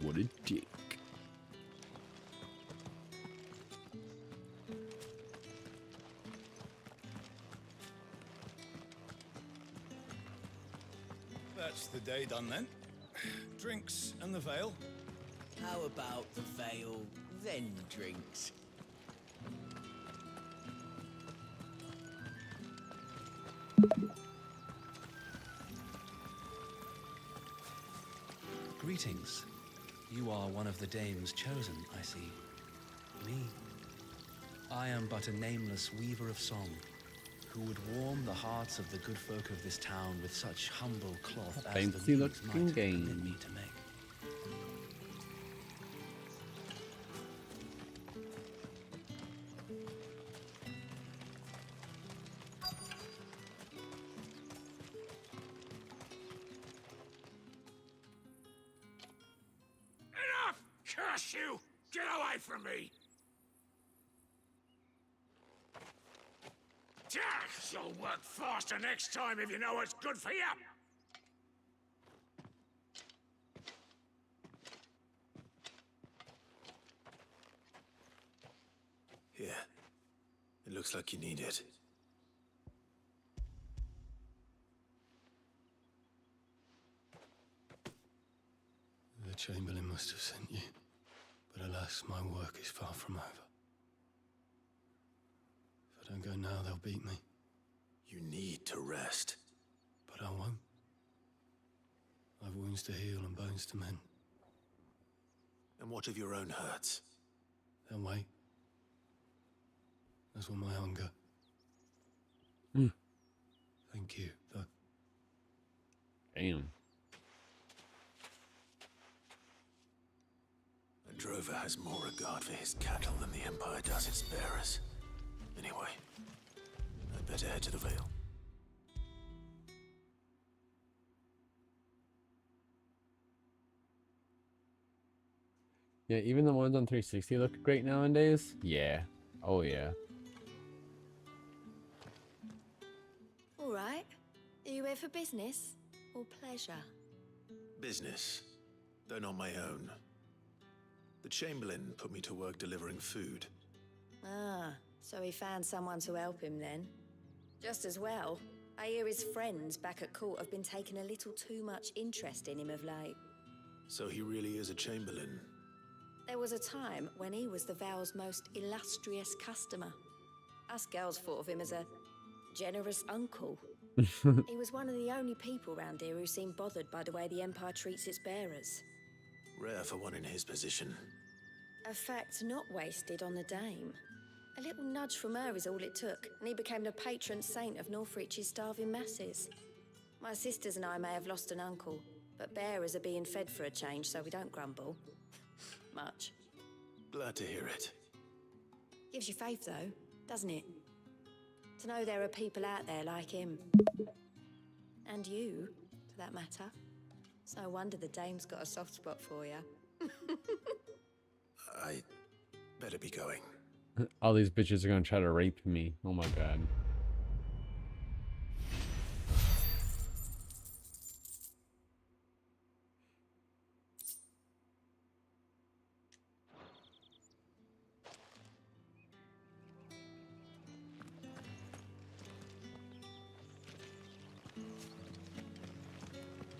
A: What a dick.
V: That's the day done then. Drinks and the veil.
R: How about the veil, then drinks?
O: Greetings. You are one of the dames chosen, I see. Me. I am but a nameless weaver of song, who would warm the hearts of the good folk of this town with such humble cloth as the
A: Fancy
O: muse
A: looking
O: might
A: game.
O: permit me to make.
K: Enough! Curse you! Get away from me! You'll work faster next time if you know what's good for you!
E: Here. It looks like you need it.
V: The Chamberlain must have sent you. But alas, my work is far from over. If I don't go now, they'll beat me.
E: You need to rest.
V: But I won't. I've wounds to heal and bones to mend.
E: And what of your own hurts?
V: They'll wait. As will my hunger. Thank you, though.
A: Damn.
E: A drover has more regard for his cattle than the Empire does its bearers. Anyway, I'd better head to the Vale.
A: Yeah, even the ones on 360 look great nowadays. Yeah. Oh, yeah.
N: All right. Are you here for business or pleasure?
E: Business, though not my own. The Chamberlain put me to work delivering food.
N: Ah, so he found someone to help him then. Just as well. I hear his friends back at court have been taking a little too much interest in him of late.
E: So he really is a Chamberlain.
N: There was a time when he was the Vale's most illustrious customer. Us girls thought of him as a generous uncle. He was one of the only people round here who seemed bothered by the way the Empire treats its bearers.
E: Rare for one in his position.
N: A fact not wasted on the dame. A little nudge from her is all it took, and he became the patron saint of Northrich's starving masses. My sisters and I may have lost an uncle, but bearers are being fed for a change, so we don't grumble. Much.
E: Glad to hear it.
N: Gives you faith, though, doesn't it? To know there are people out there like him. And you, for that matter. It's no wonder the dame's got a soft spot for you.
E: I better be going.
A: All these bitches are gonna try to rape me. Oh my god.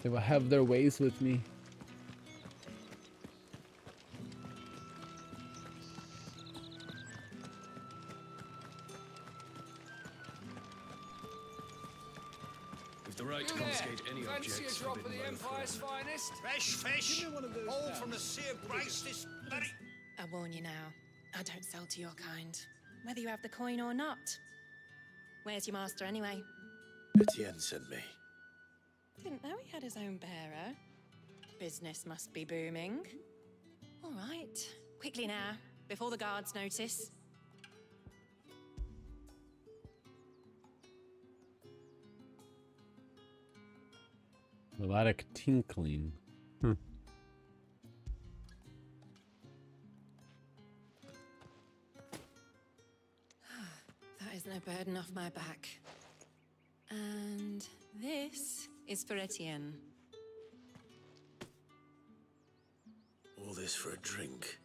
A: They will have their ways with me.
O: With the right to confiscate any objects
U: a drop of
O: forbidden
U: the
O: by the throne.
U: Empire's finest?
C: Fresh fish, all from the Sea of Grace this very...
D: I warn you now, I don't sell to your kind, whether you have the coin or not. Where's your master anyway?
E: Etienne sent me.
D: Didn't know he had his own bearer. Business must be booming. All right, quickly now, before the guards notice.
A: A lot of tinkling.
D: That is no burden off my back. And this is for Etienne.
E: All this for a drink.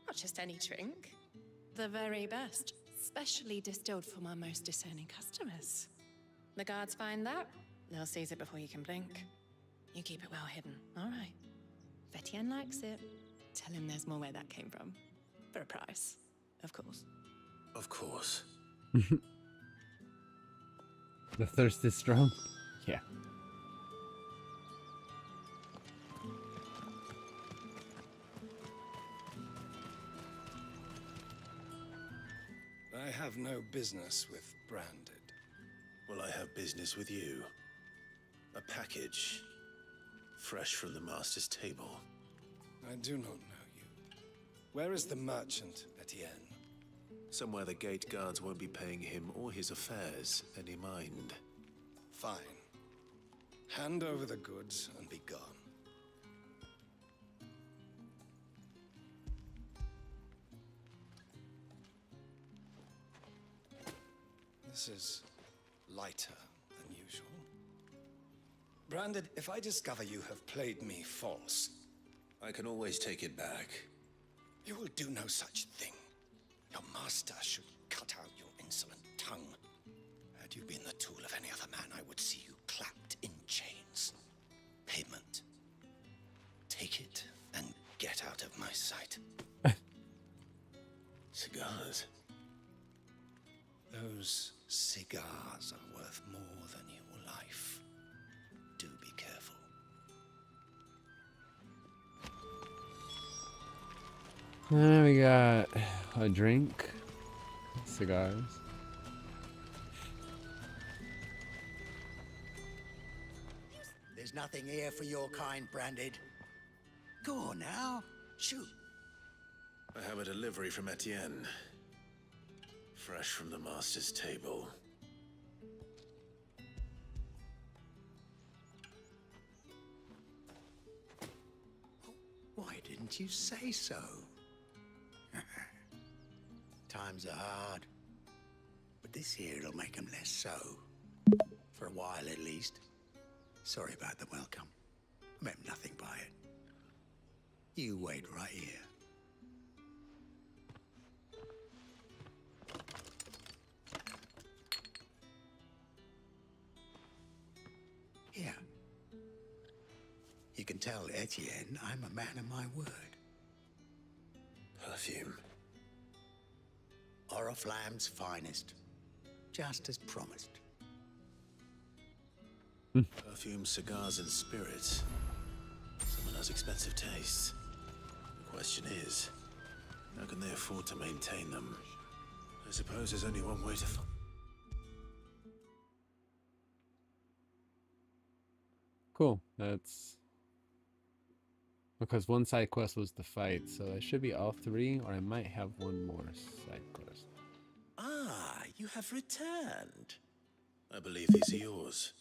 D: Not just any drink. The very best, specially distilled for my most discerning customers. The guards find that, they'll seize it before you can blink. You keep it well hidden, all right? If Etienne likes it, tell him there's more where that came from. For a price, of course.
E: Of course.
A: The thirst is strong. Yeah.
V: I have no business with Branded.
E: Well, I have business with you. A package. Fresh from the master's table.
V: I do not know you. Where is the merchant, Etienne?
E: Somewhere the gate guards won't be paying him or his affairs any mind.
V: Fine. Hand over the goods and be gone. This is lighter than usual. Branded, if I discover you have played me false...
E: I can always take it back.
V: You will do no such thing. Your master should cut out your insolent tongue. Had you been the tool of any other man, I would see you clapped in chains. Payment. Take it and get out of my sight.
E: Cigars.
V: Those Cigars are worth more than your life. Do be careful.
A: We got a drink, cigars.
V: There's nothing here for your kind, Branded. Go on now, shoot.
E: I have a delivery from Etienne. Fresh from the master's table.
V: Why didn't you say so? Times are hard, but this here'll make 'em less so. For a while, at least. Sorry about the welcome. I meant nothing by it. You wait right here. Here. You can tell Etienne I'm a man of my word.
E: Perfume.
V: Oriflamme's finest. Just as promised.
E: Perfume, cigars, and spirits. Someone has expensive tastes. The question is, how can they afford to maintain them? I suppose there's only one way to find.
A: Cool. That's because one side quest was the fight, so it should be all three, or I might have one more side quest.
R: Ah, you have returned.
E: I believe these are yours.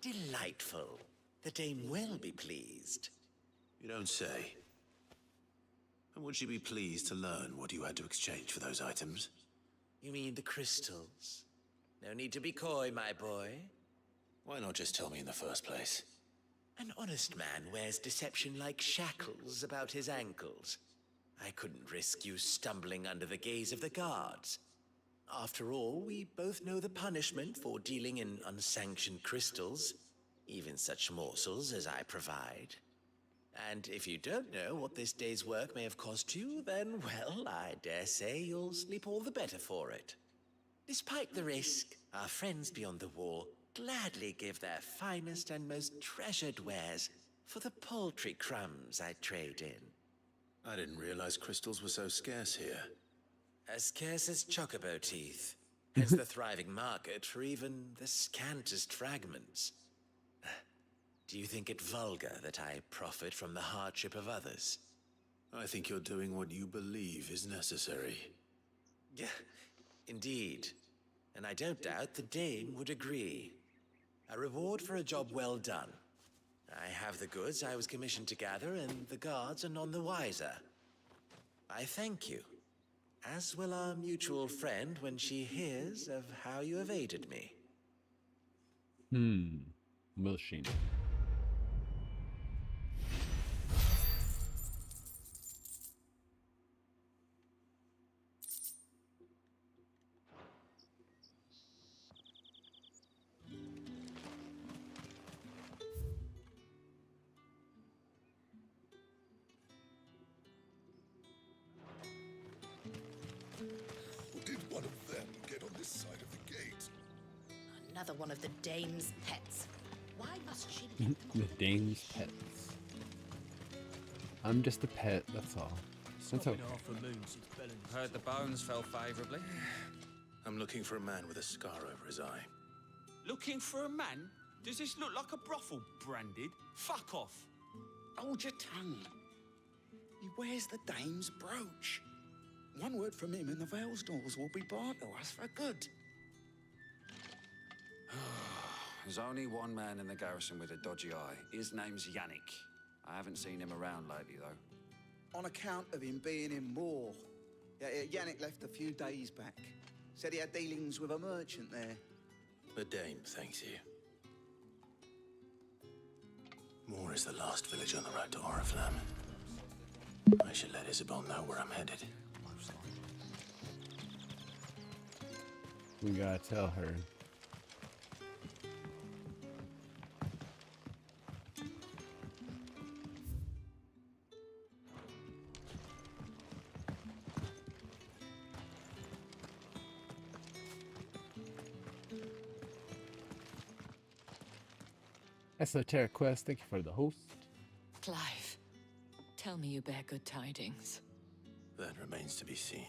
R: Delightful. The dame will be pleased.
E: You don't say. And would she be pleased to learn what you had to exchange for those items?
R: You mean the crystals? No need to be coy, my boy.
E: Why not just tell me in the first place?
R: An honest man wears deception like shackles about his ankles. I couldn't risk you stumbling under the gaze of the guards. After all, we both know the punishment for dealing in unsanctioned crystals, even such morsels as I provide. And if you don't know what this day's work may have cost you, then, well, I dare say you'll sleep all the better for it. Despite the risk, our friends beyond the wall gladly give their finest and most treasured wares for the paltry crumbs I trade in.
E: I didn't realize crystals were so scarce here.
R: As scarce as chocobo teeth, hence the thriving market for even the scantest fragments. Do you think it vulgar that I profit from the hardship of others?
E: I think you're doing what you believe is necessary.
R: Yeah, indeed. And I don't doubt the dame would agree. A reward for a job well done. I have the goods I was commissioned to gather, and the guards are none the wiser. I thank you. As will our mutual friend when she hears of how you have aided me.
A: Will she?
F: Did one of them get on this side of the gate?
D: Another one of the dame's pets. Why must she be
A: The dame's pets. I'm just a pet, that's all. That's okay.
O: Heard the bones fell favorably.
E: I'm looking for a man with a scar over his eye.
B: Looking for a man? Does this look like a brothel, Branded? Fuck off.
V: Hold your tongue. He wears the dame's brooch. One word from him and the Vale's doors will be barred to us for good.
O: There's only one man in the garrison with a dodgy eye. His name's Yannick. I haven't seen him around lately, though.
I: On account of him being in war. Yannick left a few days back. Said he had dealings with a merchant there.
E: The dame thanks you. Moore is the last village on the road to Oriflamme. I should let Isabel know where I'm headed.
A: We gotta tell her. Esoteric quest. Thank you for the host.
J: Clive, tell me you bear good tidings.
E: That remains to be seen.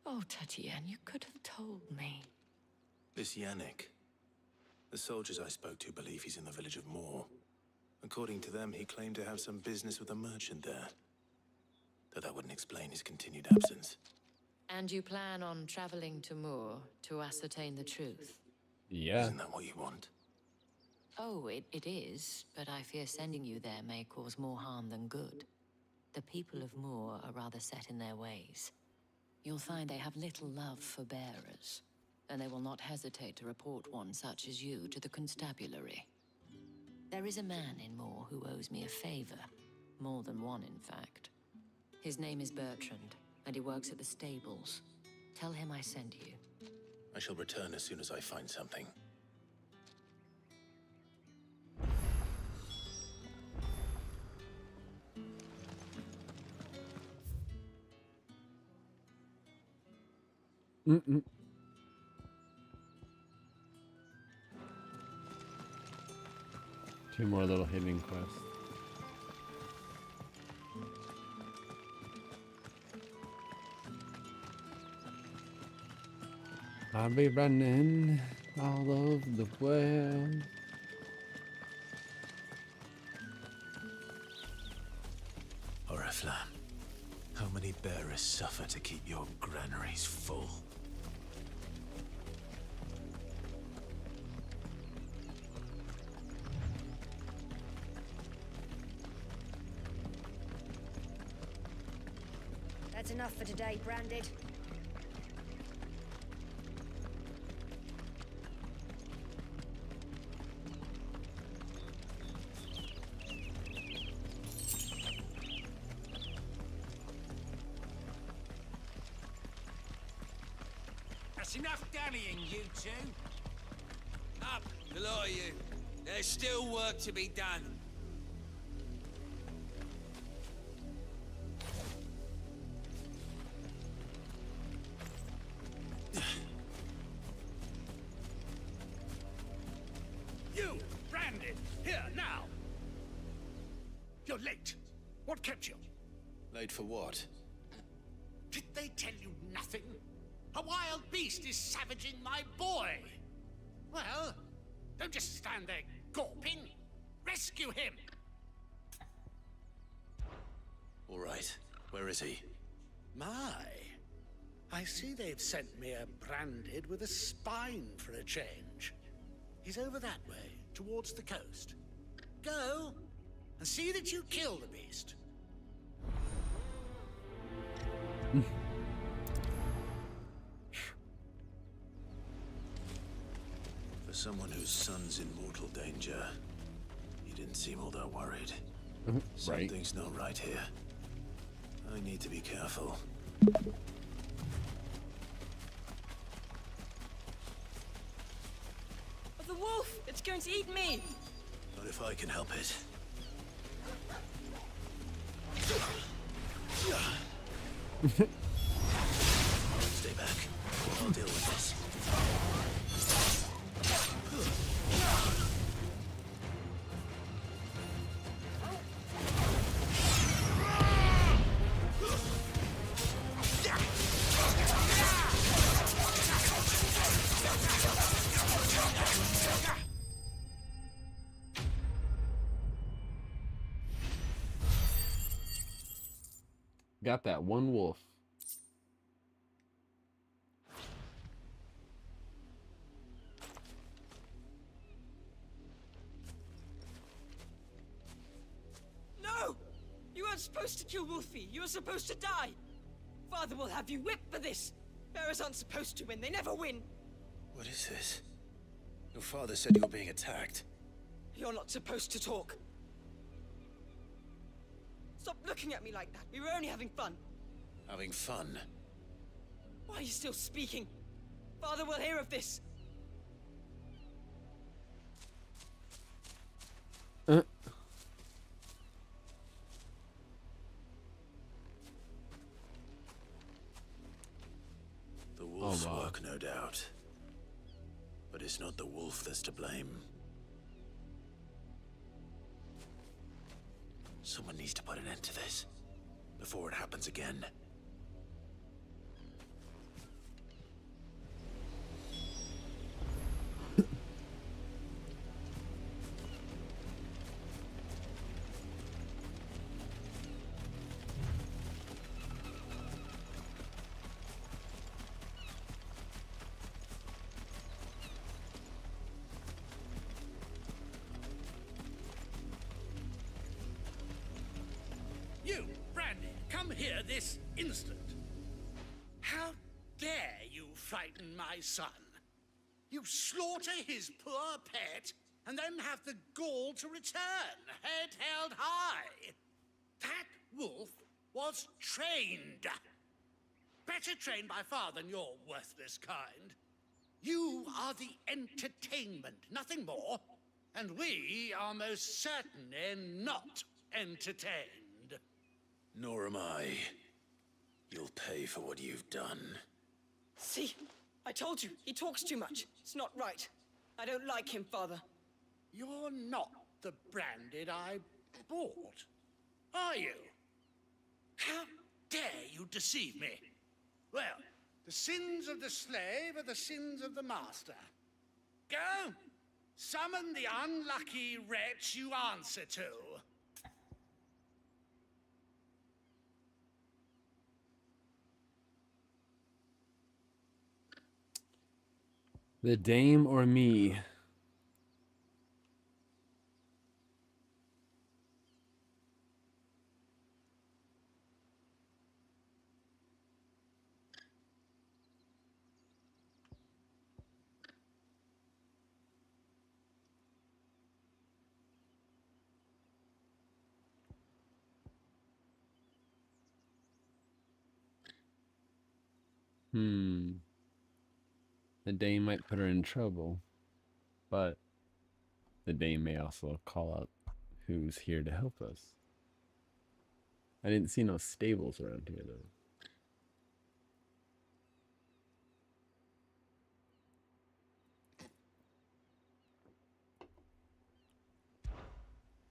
J: Oh, Tatienne, you could have told me.
E: This Yannick. The soldiers I spoke to believe he's in the village of Moor. According to them, he claimed to have some business with a merchant there. Though that wouldn't explain his continued absence.
J: And you plan on traveling to Moor to ascertain the truth?
A: Yeah.
E: Isn't that what you want?
J: Oh, it is, but I fear sending you there may cause more harm than good. The people of Moor are rather set in their ways. You'll find they have little love for bearers, and they will not hesitate to report one such as you to the constabulary. There is a man in Moor who owes me a favor. More than one, in fact. His name is Bertrand, and he works at the stables. Tell him I sent you.
E: I shall return as soon as I find something.
A: Mm-mm. Two more little hidden quests. I'll be running all over the world.
E: Oriflamme, how many bearers suffer to keep your granaries full?
N: That's enough for today, Branded.
U: That's enough dallying, you two.
M: Up, the lot of you. There's still work to be done.
K: You, Branded, here now. You're late. What kept you?
E: Late for what?
K: Did they tell you nothing? A wild beast is savaging my boy. Well, don't just stand there gawping. Rescue him.
E: All right. Where is he?
K: My. I see they've sent me a Branded with a spine for a change. He's over that way, towards the coast. Go, and see that you kill the beast.
E: For someone whose son's in mortal danger, he didn't seem all that worried.
A: Right.
E: Something's not right here. I need to be careful.
L: The wolf! It's going to eat me!
E: Not if I can help it. Stay back. I'll deal with this.
A: Got that one wolf.
L: No! You weren't supposed to kill Wolfie. You were supposed to die. Father will have you whipped for this. Bearers aren't supposed to win. They never win.
E: What is this? Your father said you were being attacked.
L: You're not supposed to talk. Stop looking at me like that. We were only having fun.
E: Having fun?
L: Why are you still speaking? Father will hear of this.
E: not the wolf that's to blame. Someone needs to put an end to this before it happens again.
K: You, Brandy, come here this instant. How dare you frighten my son? You slaughter his poor pet, and then have the gall to return, head held high. That wolf was trained. Better trained by far than your worthless kind. You are the entertainment, nothing more. And we are most certainly not entertained.
E: Nor am I. You'll pay for what you've done.
L: See? I told you, he talks too much. It's not right. I don't like him, Father.
K: You're not the Branded I bought, are you? How dare you deceive me? Well, the sins of the slave are the sins of the master. Go! Summon the unlucky wretch you answer to.
A: The dame or me? The dame might put her in trouble, but the dame may also call out who's here to help us. I didn't see no stables around here, though.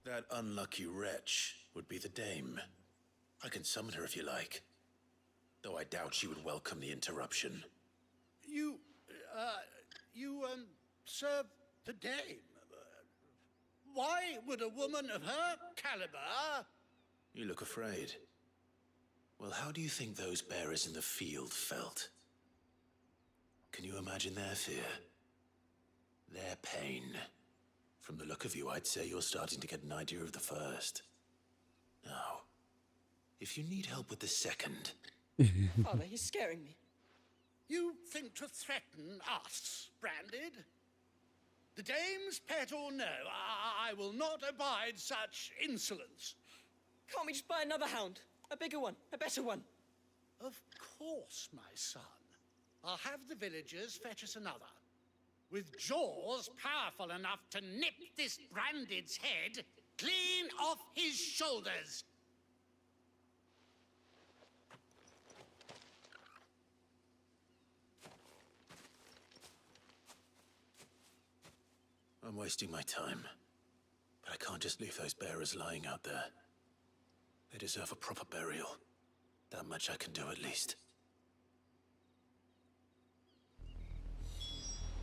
E: That unlucky wretch would be the dame. I can summon her if you like. Though I doubt she would welcome the interruption.
K: You serve the dame. Why would a woman of her caliber...
E: You look afraid. Well, how do you think those bearers in the field felt? Can you imagine their fear? Their pain? From the look of you, I'd say you're starting to get an idea of the first. Now, if you need help with the second...
L: Father, he's scaring me.
K: You think to threaten us, Branded? The dame's pet or no, I will not abide such insolence.
L: Can't we just buy another hound? A bigger one, a better one.
K: Of course, my son. I'll have the villagers fetch us another. With jaws powerful enough to nip this Branded's head clean off his shoulders.
E: I'm wasting my time. But I can't just leave those bearers lying out there. They deserve a proper burial. That much I can do at least.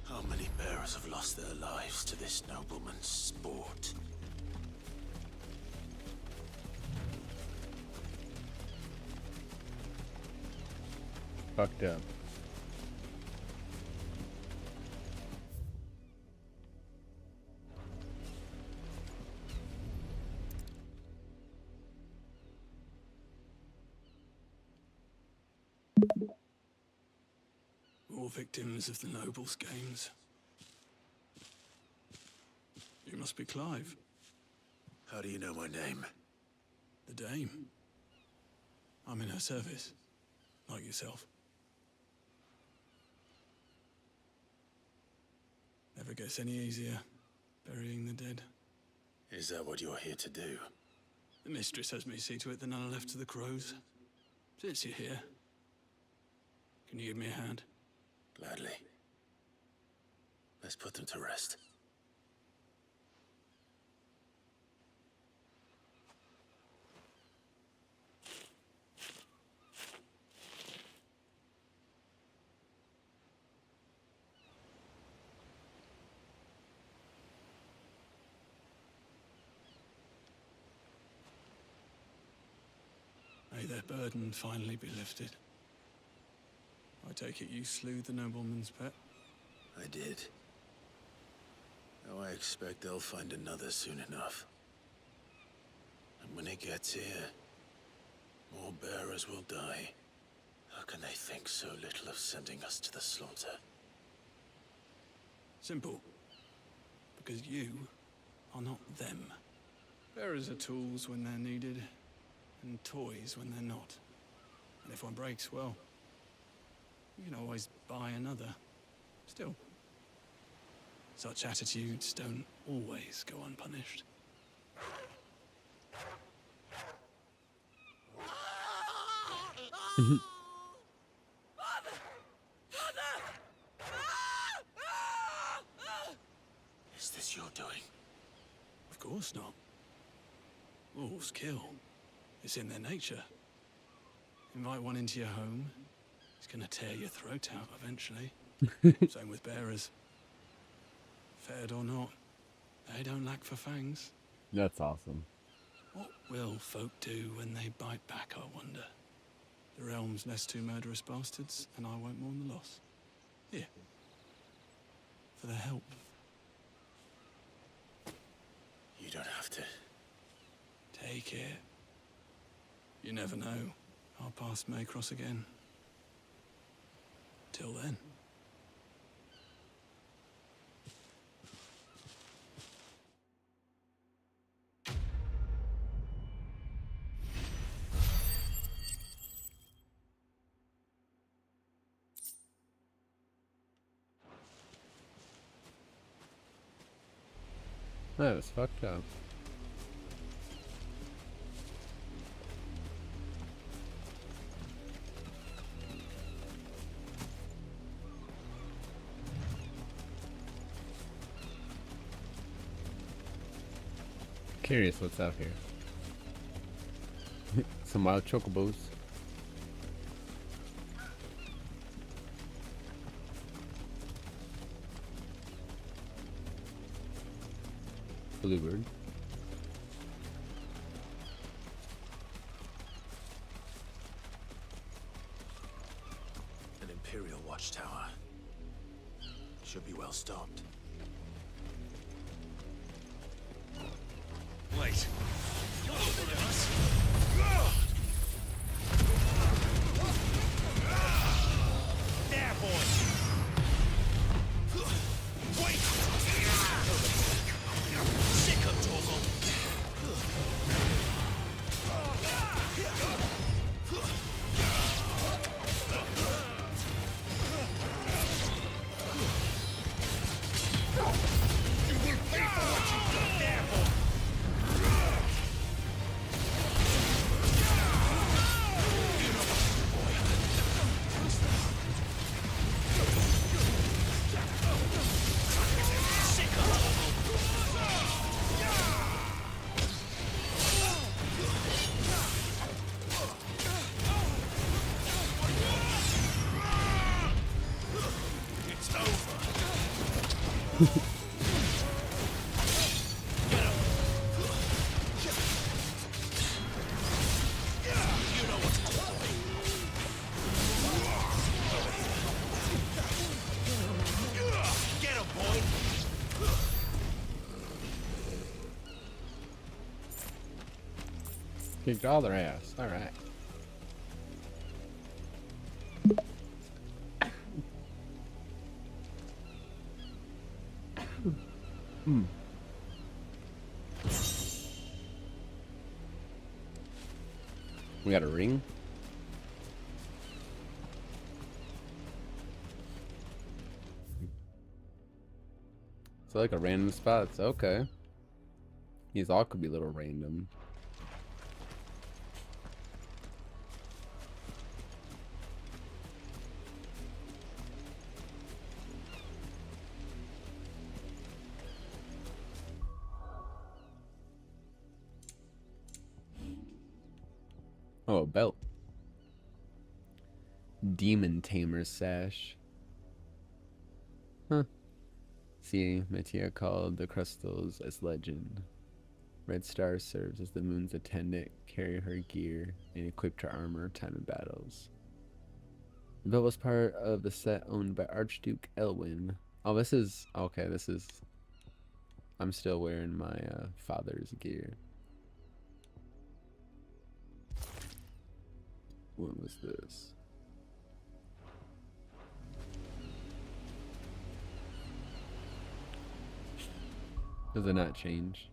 E: How many bearers have lost their lives to this nobleman's sport?
A: Fucked up.
G: All victims of the nobles' games. You must be Clive.
E: How do you know my name?
G: The Dame. I'm in her service, like yourself. Never gets any easier, burying the dead.
E: Is that what you're here to do?
G: The mistress has me see to it that none are left to the crows. Since you're here, can you give me a hand?
E: Gladly. Let's put them to rest.
G: May their burden finally be lifted. I take it you slew the nobleman's pet?
E: I did. Now I expect they'll find another soon enough. And when it gets here, more bearers will die. How can they think so little of sending us to the slaughter?
G: Simple. Because you are not them. Bearers are tools when they're needed, and toys when they're not. And if one breaks, well, you can always buy another. Still, such attitudes don't always go unpunished.
E: Is this your doing?
G: Of course not. Wolves kill. It's in their nature. Invite one into your home, he's gonna tear your throat out eventually. Same with bearers. Fed or not, they don't lack for fangs.
A: That's awesome.
G: What will folk do when they bite back, I wonder? The realm's less two murderous bastards, and I won't mourn the loss. Here. For the help.
E: You don't have to.
G: Take it. You never know. Our paths may cross again. Till then.
A: That was fucked up. Curious what's out here. Some wild chocobos. Bluebird.
E: An Imperial watchtower. Should be well stocked.
K: Wait. You're older than us. There, boy. Wait. Sick of Torgal. You will pay for what you've done. There, boy. It's over. You know what's up, boy. Get him, boy.
A: Kicked all their ass. Alright. We got a ring. So like a random spots. Okay. These all could be a little random. Oh, a belt. Demon Tamer sash. Huh. See, Metia called the crystals as legend. Red Star serves as the moon's attendant, carry her gear, and equipped her armor time in battles. The belt was part of the set owned by Archduke Elwin. Oh, this is... Okay, this is... I'm still wearing my father's gear. What was this? Does it not change?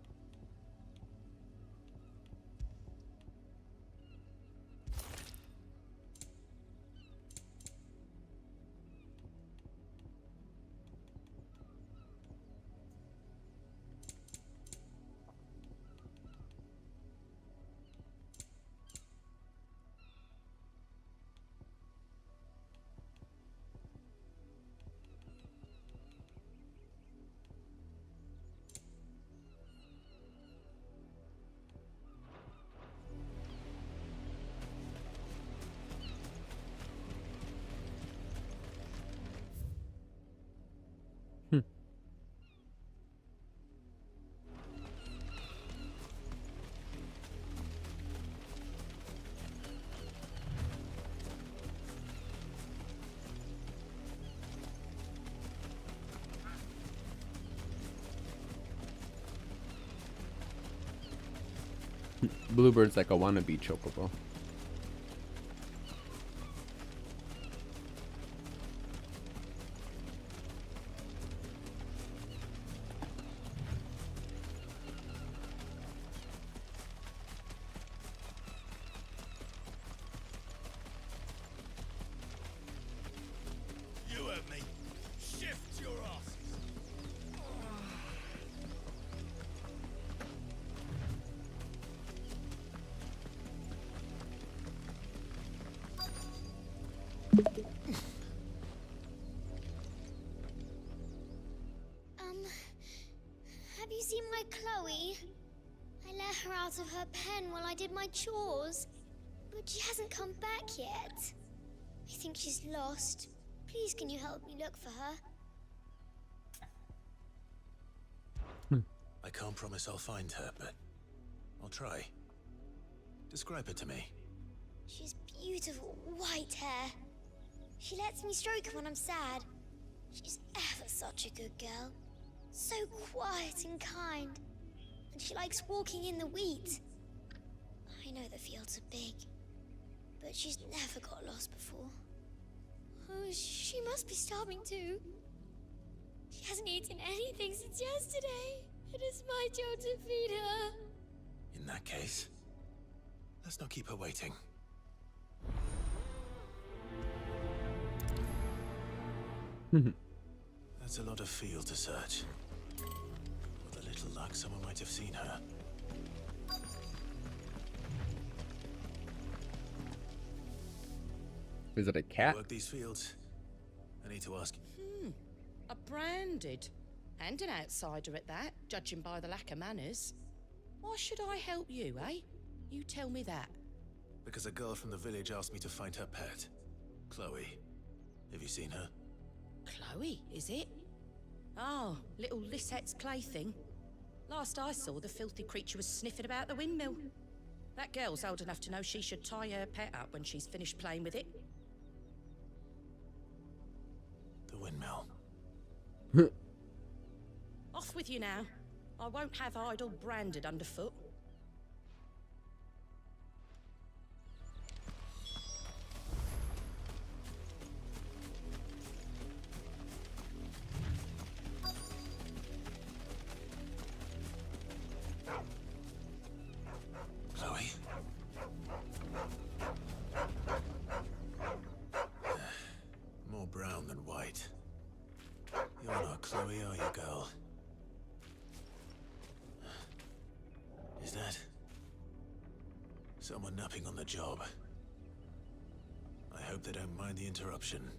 A: Bluebird's like a wannabe chocobo.
C: You heard me. Shift your asses.
H: Have you seen my Chloe? I let her out of her pen while I did my chores, but she hasn't come back yet. I think she's lost. Please, can you help me look for her?
E: I can't promise I'll find her, but I'll try. Describe her to me.
H: She's beautiful white hair. She lets me stroke her when I'm sad. She's ever such a good girl. So quiet and kind. And she likes walking in the wheat. I know the fields are big, but she's never got lost before. Oh, she must be starving too. She hasn't eaten anything since yesterday. It is my job to feed her.
E: In that case, let's not keep her waiting. That's a lot of field to search. With a little luck, someone might have seen her.
A: Is it a cat?
E: Work these fields. I need to ask.
J: A branded. And an outsider at that, judging by the lack of manners. Why should I help you, eh? You tell me that.
E: Because a girl from the village asked me to find her pet, Chloe. Have you seen her?
J: Chloe, is it? Oh, little Lisette's plaything. Last I saw, the filthy creature was sniffing about the windmill. That girl's old enough to know she should tie her pet up when she's finished playing with it.
E: The windmill.
J: Off with you now. I won't have idle branded underfoot.
E: Chloe? More brown than white. You're not Chloe, are you, girl? Is that someone napping on the job? I hope they don't mind the interruption.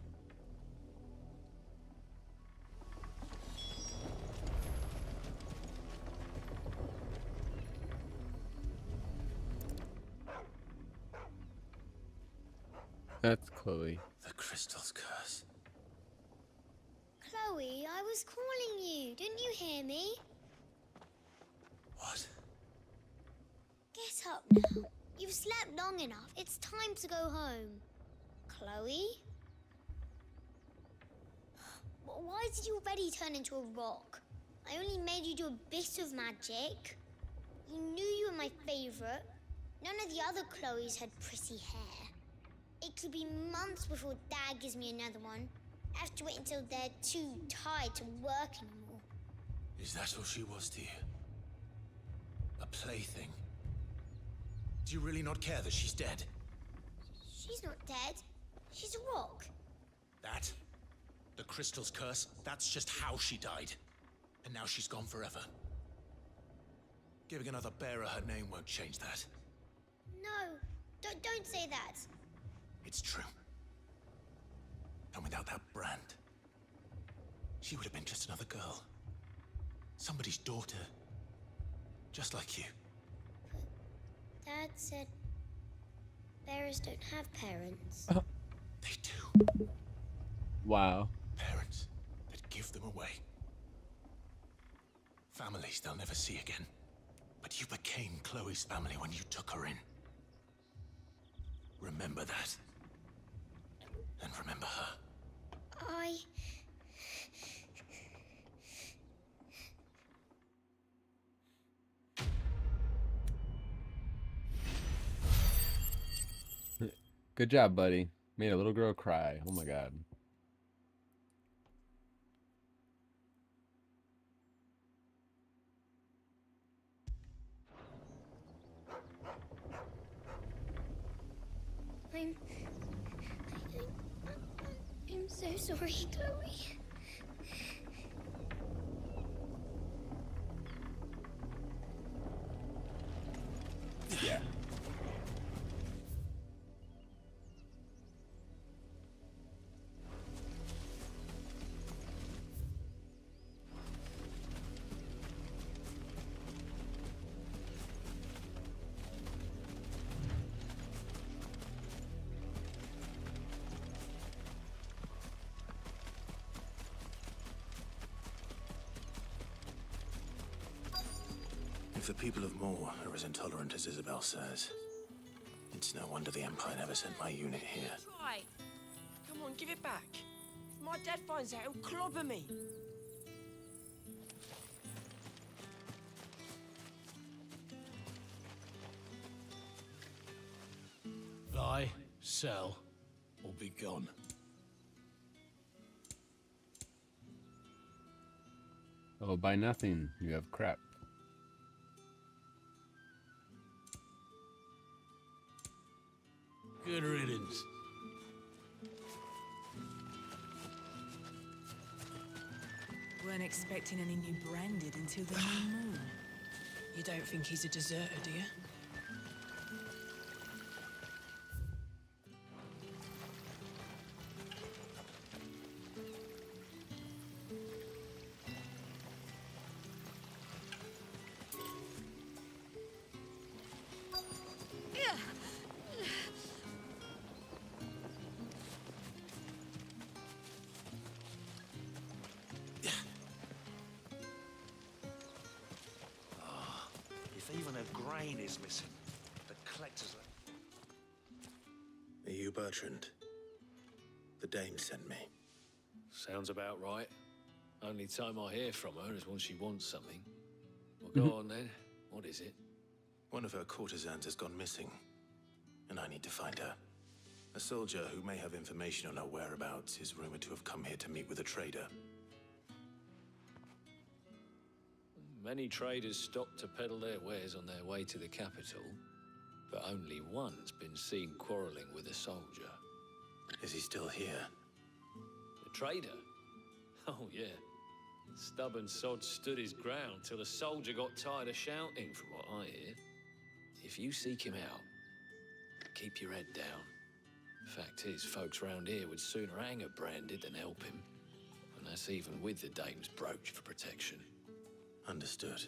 A: That's Chloe.
E: The crystal's curse.
H: Chloe, I was calling you. Didn't you hear me?
E: What?
H: Get up now. You've slept long enough. It's time to go home. Chloe? Why did you already turn into a rock? I only made you do a bit of magic. You knew you were my favorite. None of the other Chloes had pretty hair. It could be months before Dad gives me another one. I have to wait until they're too tired to work anymore.
E: Is that all she was to you? A plaything? Do you really not care that she's dead?
H: She's not dead. She's a rock.
E: That? The crystal's curse? That's just how she died. And now she's gone forever. Giving another bearer her name won't change that.
H: No, don't say that.
E: It's true. And without that brand, she would have been just another girl. Somebody's daughter. Just like you.
H: Dad said bearers don't have parents.
E: They do.
A: Wow.
E: Parents that give them away. Families they'll never see again. But you became Chloe's family when you took her in. Remember that. And remember her.
A: Good job, buddy. Made a little girl cry. Oh my god.
H: I'm so sorry, Chloe.
A: Yeah.
E: If the people of Moor are as intolerant as Isabel says, it's no wonder the Empire never sent my unit here.
L: Try. Come on, give it back. If my dad finds out, he'll clobber me.
R: Buy, sell, or be gone.
A: Oh, buy nothing. You have crap.
R: Good riddance.
L: Weren't expecting any new branded until the new moon. You don't think he's a deserter, do you?
R: If even a grain is missing, the collectors
E: Are you Bertrand? The dame sent me.
Q: Sounds about right. Only time I hear from her is when she wants something. Well, go on then. What is it?
E: One of her courtesans has gone missing, and I need to find her. A soldier who may have information on her whereabouts is rumored to have come here to meet with a trader.
Q: Many traders stop to peddle their wares on their way to the capital, but only one's been seen quarreling with a soldier.
E: Is he still here?
Q: The trader? Oh, yeah. Stubborn sod stood his ground till the soldier got tired of shouting, from what I hear. If you seek him out, keep your head down. Fact is, folks round here would sooner hang a branded than help him. And that's even with the dame's brooch for protection.
E: Understood.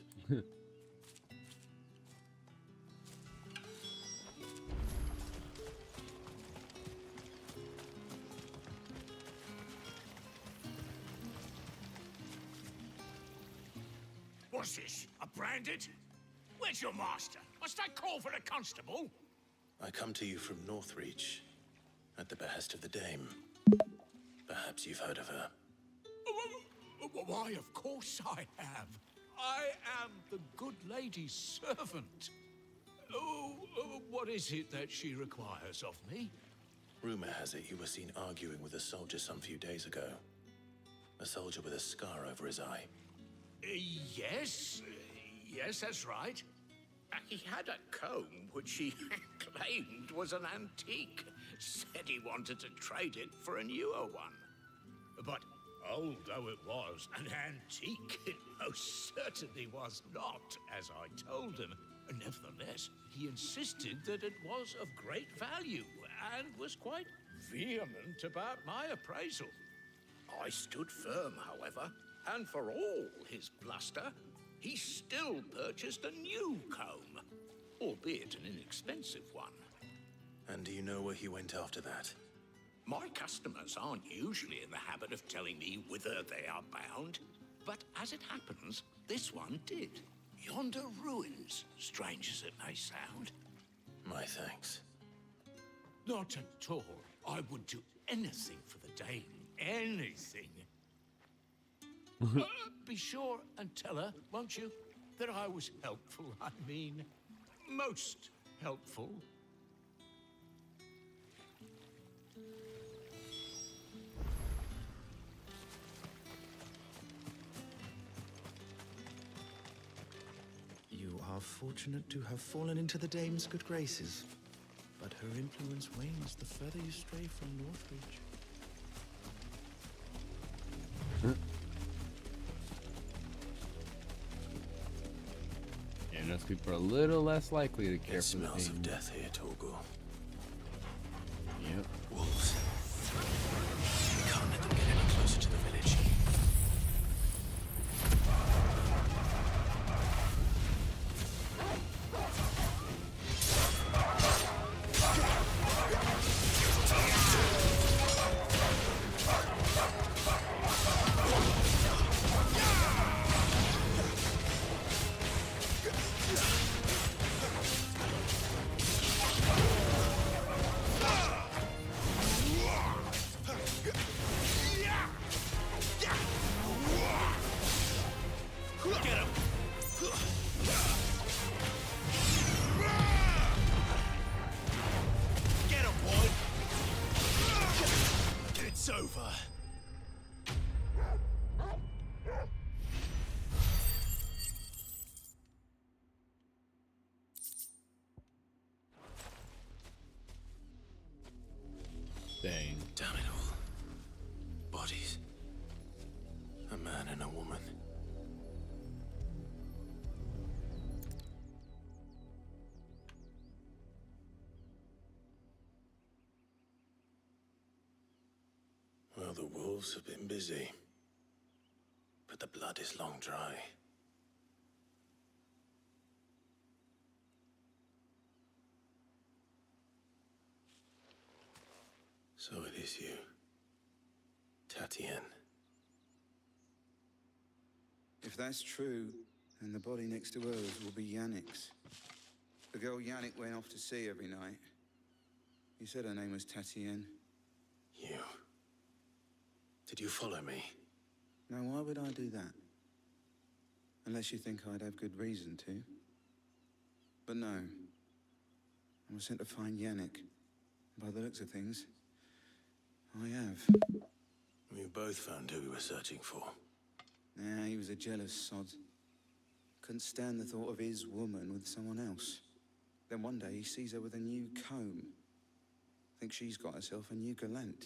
K: What's this? A branded? Where's your master? Must I call for a constable?
E: I come to you from Northreach, at the behest of the Dame. Perhaps you've heard of her.
B: Why, of course I have. I am the good lady's servant. What is it that she requires of me?
E: Rumor has it you were seen arguing with a soldier some few days ago. A soldier with a scar over his eye.
K: Yes. Yes, that's right. He had a comb which he claimed was an antique. Said he wanted to trade it for a newer one. But old though it was, an antique it most certainly was not, as I told him. Nevertheless, he insisted that it was of great value and was quite vehement about my appraisal. I stood firm, however, and for all his bluster, he still purchased a new comb, albeit an inexpensive one.
E: And do you know where he went after that?
K: My customers aren't usually in the habit of telling me whither they are bound, but as it happens, this one did. Yonder ruins, strange as it may sound.
E: My thanks.
B: Not at all. I would do anything for the Dame. Anything. Be sure and tell her, won't you, that I was helpful. I mean, most helpful.
S: You are fortunate to have fallen into the Dame's good graces, but her influence wanes the further you stray from Northreach.
A: And those people are a little less likely to care
E: It
A: for the
E: smells of
A: Dame.
E: death here, Torgal.
A: Yep.
E: Wolves. We can't let them get any closer to the village. Over.
A: Dang.
E: Damn it all. Bodies. A man and a woman. Well, the wolves have been busy, but the blood is long dry. So it is you, Tatienne.
I: If that's true, then the body next to hers will be Yannick's. The girl Yannick went off to see every night. You said her name was Tatienne.
E: You. Did you follow me?
I: Now, why would I do that? Unless you think I'd have good reason to. But no. I was sent to find Yannick. By the looks of things, I have.
E: We both found who we were searching for.
I: Nah, he was a jealous sod. Couldn't stand the thought of his woman with someone else. Then one day he sees her with a new comb. Thinks she's got herself a new gallant.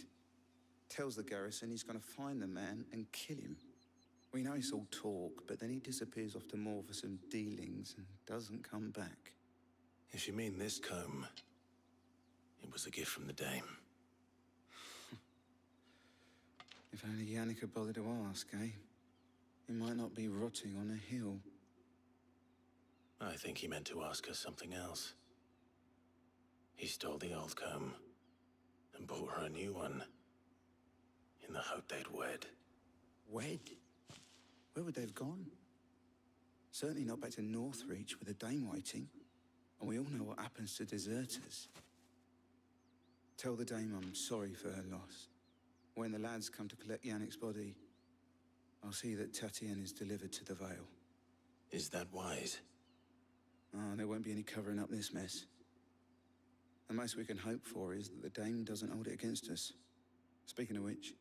I: Tells the garrison he's gonna find the man and kill him. We know it's all talk, but then he disappears off to Moor for some dealings and doesn't come back.
E: If you mean this comb, it was a gift from the Dame.
I: If only Yannick had bothered to ask, eh? He might not be rotting on a hill.
E: I think he meant to ask her something else. He stole the old comb and bought her a new one in the hope they'd wed.
I: Wed? Where would they have gone? Certainly not back to Northreach with a dame waiting. And we all know what happens to deserters. Tell the dame I'm sorry for her loss. When the lads come to collect Yannick's body, I'll see that Tatienne is delivered to the Vale.
E: Is that wise?
I: Oh, there won't be any covering up this mess. The most we can hope for is that the dame doesn't hold it against us. Speaking of which,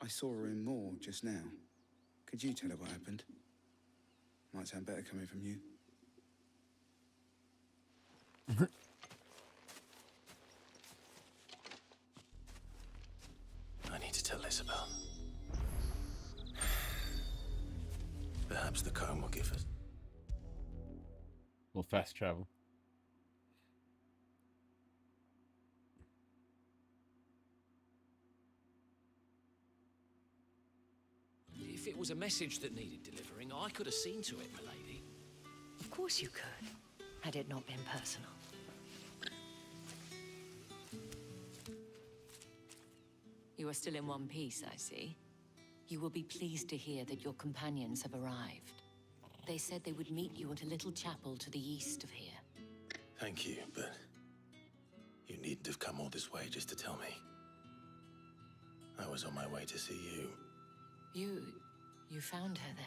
I: I saw her in Moor just now. Could you tell her what happened? Might sound better coming from you.
E: I need to tell Isabel. Perhaps the comb will give us.
A: We'll fast travel.
Q: If it was a message that needed delivering, I could have seen to it, milady.
P: Of course you could, had it not been personal. You are still in one piece, I see. You will be pleased to hear that your companions have arrived. They said they would meet you at a little chapel to the east of here.
E: Thank you, but you needn't have come all this way just to tell me. I was on my way to see you.
P: You found her then?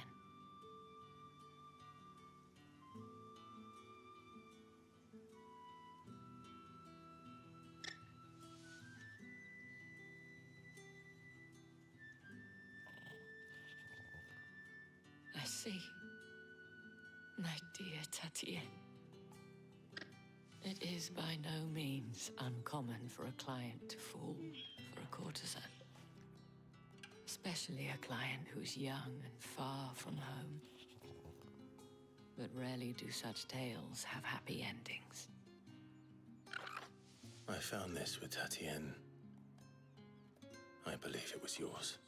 P: I see. My dear Tatienne. It is by no means uncommon for a client to fall for a courtesan. Especially a client who's young and far from home. But rarely do such tales have happy endings.
E: I found this with Tatienne. I believe it was yours.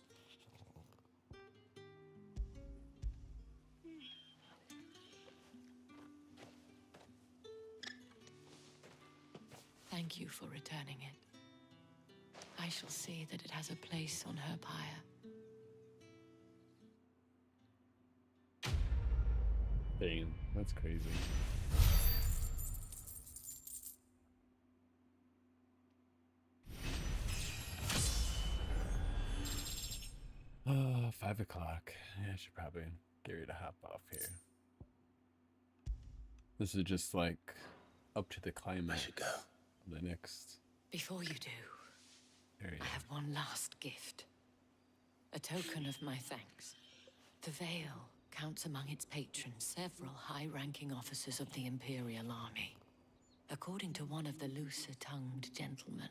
P: Thank you for returning it. I shall see that it has a place on her pyre.
A: Damn, that's crazy. Oh, 5 o'clock. Yeah, I should probably get ready to hop off here. This is just like up to the climax.
E: I should go.
A: The next.
P: Before you do, I have one last gift. A token of my thanks. The Vale counts among its patrons several high-ranking officers of the Imperial Army. According to one of the looser-tongued gentlemen,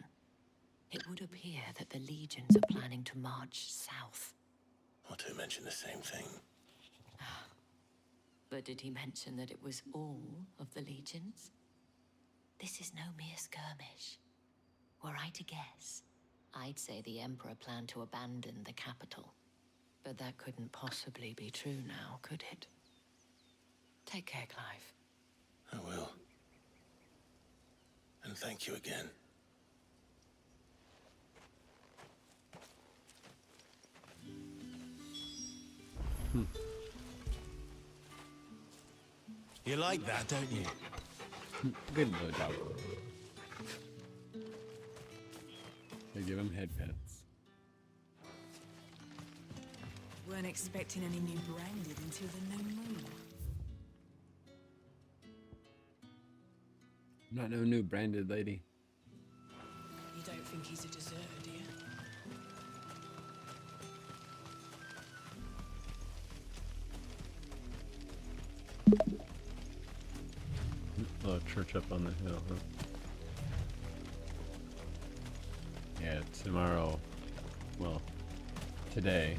P: it would appear that the legions are planning to march south.
E: Not to mention the same thing.
P: But did he mention that it was all of the legions? This is no mere skirmish. Were I to guess, I'd say the Emperor planned to abandon the capital. But that couldn't possibly be true now, could it? Take care, Clive.
E: I will. And thank you again.
S: You like that, don't you?
A: Good no doubt. They give him head pets.
T: Weren't expecting any new branded until the new moon.
A: Not no new branded lady.
T: You don't think he's a deserter, do you?
A: Oh, church up on the hill, huh? Yeah, tomorrow, well, today,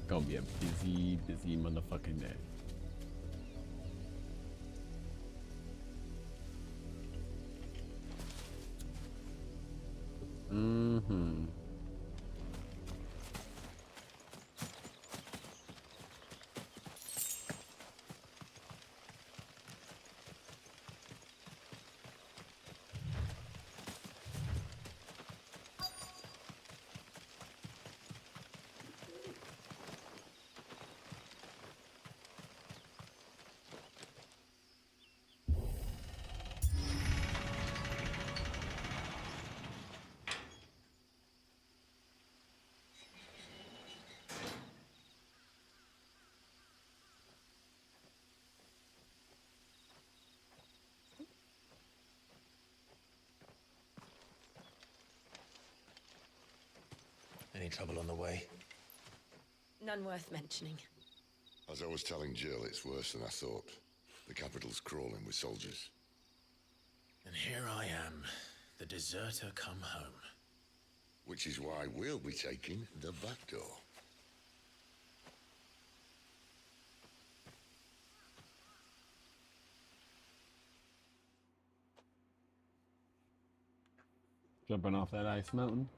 A: gonna be a busy, busy motherfucking day. Mm-hmm.
R: Any trouble on the way?
N: None worth mentioning.
D: As I was telling Jill, it's worse than I thought. The capital's crawling with soldiers.
R: And here I am, the deserter come home.
D: Which is why we'll be taking the back door.
A: Jumping off that ice mountain.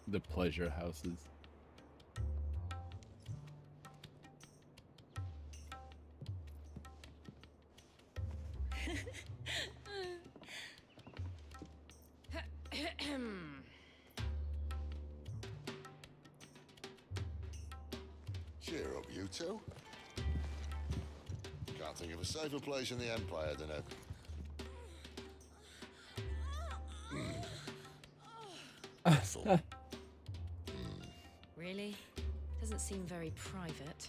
A: The pleasure houses.
D: Cheer up, you two. Can't think of a safer place in the Empire than a...
N: Really? Doesn't seem very private.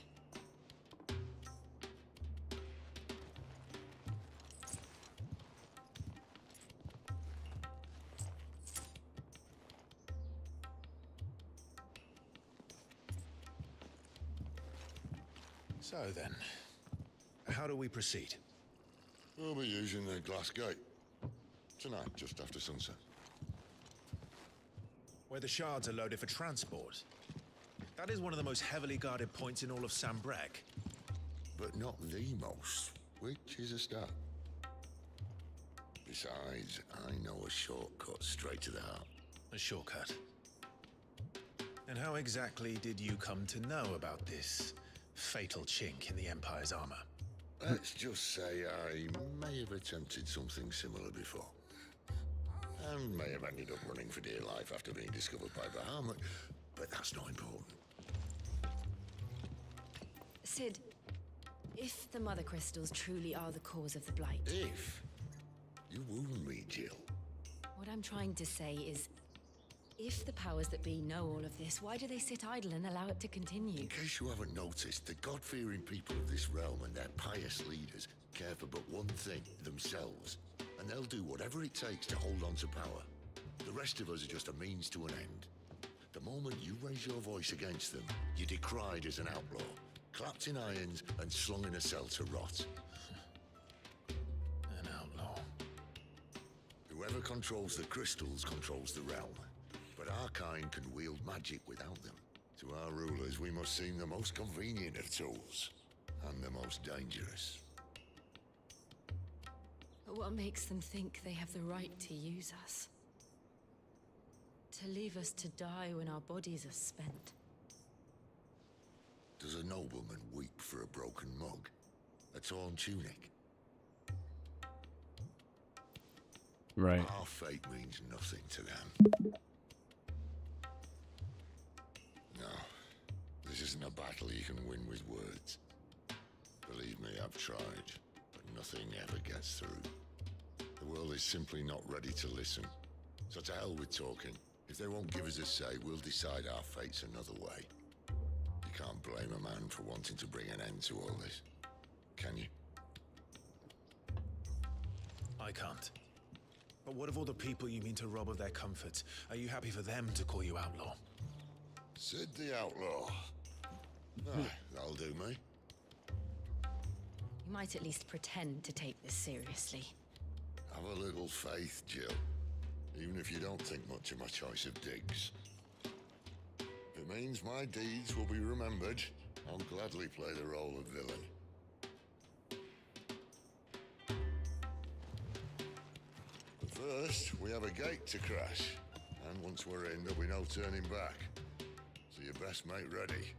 R: So then, how do we proceed?
D: We'll be using the glass gate. Tonight, just after sunset.
R: Where the shards are loaded for transport. That is one of the most heavily guarded points in all of Sambrek.
D: But not the most, which is a start. Besides, I know a shortcut straight to the heart.
R: A shortcut? And how exactly did you come to know about this fatal chink in the Empire's armor?
D: Let's just say I may have attempted something similar before. And may have ended up running for dear life after being discovered by Bahamut, but that's not important.
N: Sid, if the Mother Crystals truly are the cause of the Blight...
D: If? You wound me, Jill.
N: What I'm trying to say is, if the powers that be know all of this, why do they sit idle and allow it to continue?
D: In case you haven't noticed, the God-fearing people of this realm and their pious leaders care for but one thing, themselves. And they'll do whatever it takes to hold on to power. The rest of us are just a means to an end. The moment you raise your voice against them, you're decried as an outlaw, clapped in irons and slung in a cell to rot.
R: An outlaw.
D: Whoever controls the crystals controls the realm. But our kind can wield magic without them. To our rulers, we must seem the most convenient of tools, and the most dangerous.
N: But what makes them think they have the right to use us? To leave us to die when our bodies are spent?
D: Does a nobleman weep for a broken mug? A torn tunic?
A: Right.
D: Our fate means nothing to them. No, this isn't a battle you can win with words. Believe me, I've tried, but nothing ever gets through. The world is simply not ready to listen. So to hell with talking. If they won't give us a say, we'll decide our fates another way. You can't blame a man for wanting to bring an end to all this, can you?
R: I can't. But what of all the people you mean to rob of their comforts? Are you happy for them to call you outlaw?
D: Sid the Outlaw. That'll do me.
N: You might at least pretend to take this seriously.
D: Have a little faith, Jill. Even if you don't think much of my choice of digs. If it means my deeds will be remembered, I'll gladly play the role of villain. But first, we have a gate to crash. And once we're in, there'll be no turning back. So you best make ready.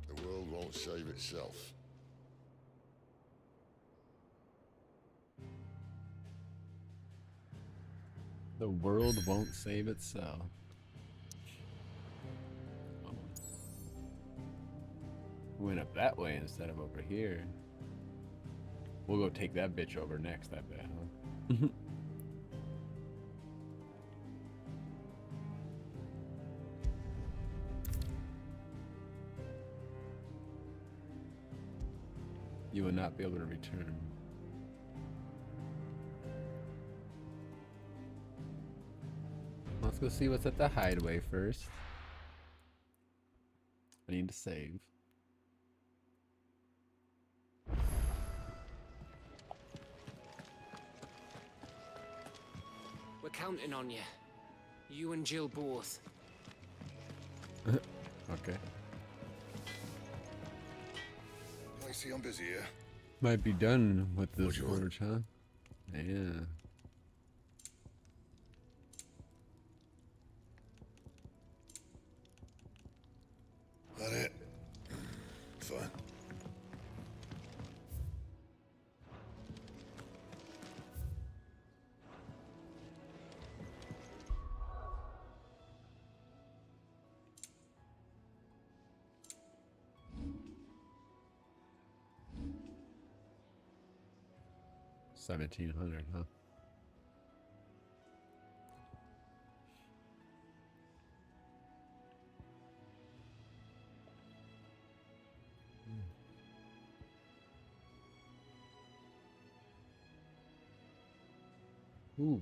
D: The world won't save itself.
A: The world won't save itself. Oh. Went up that way instead of over here. We'll go take that bitch over next, I bet, huh? You will not be able to return. Let's go see what's at the hideaway first. I need to save.
F: We're counting on you. You and Jill both.
A: Okay.
D: I see I'm busy here.
A: Might be done with this forge, huh? Yeah.
D: That it? Fine.
A: $1,700, huh? Ooh.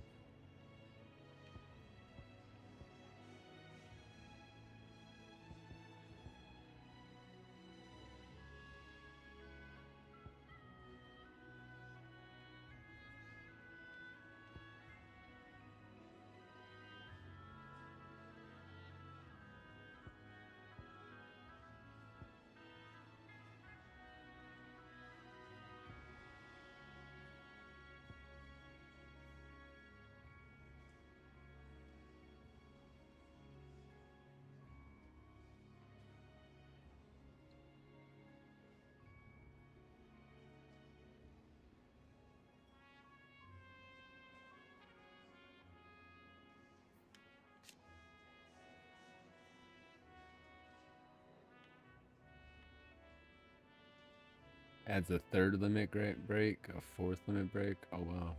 A: Adds a third limit break, a fourth limit break. Oh wow.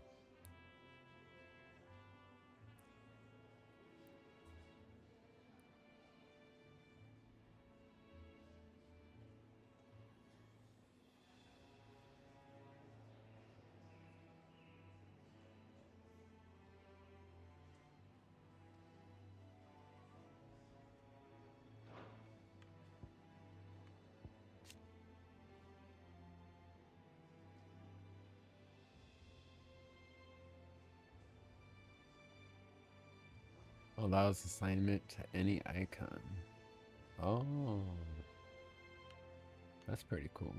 A: Allows assignment to any icon. Oh, that's pretty cool.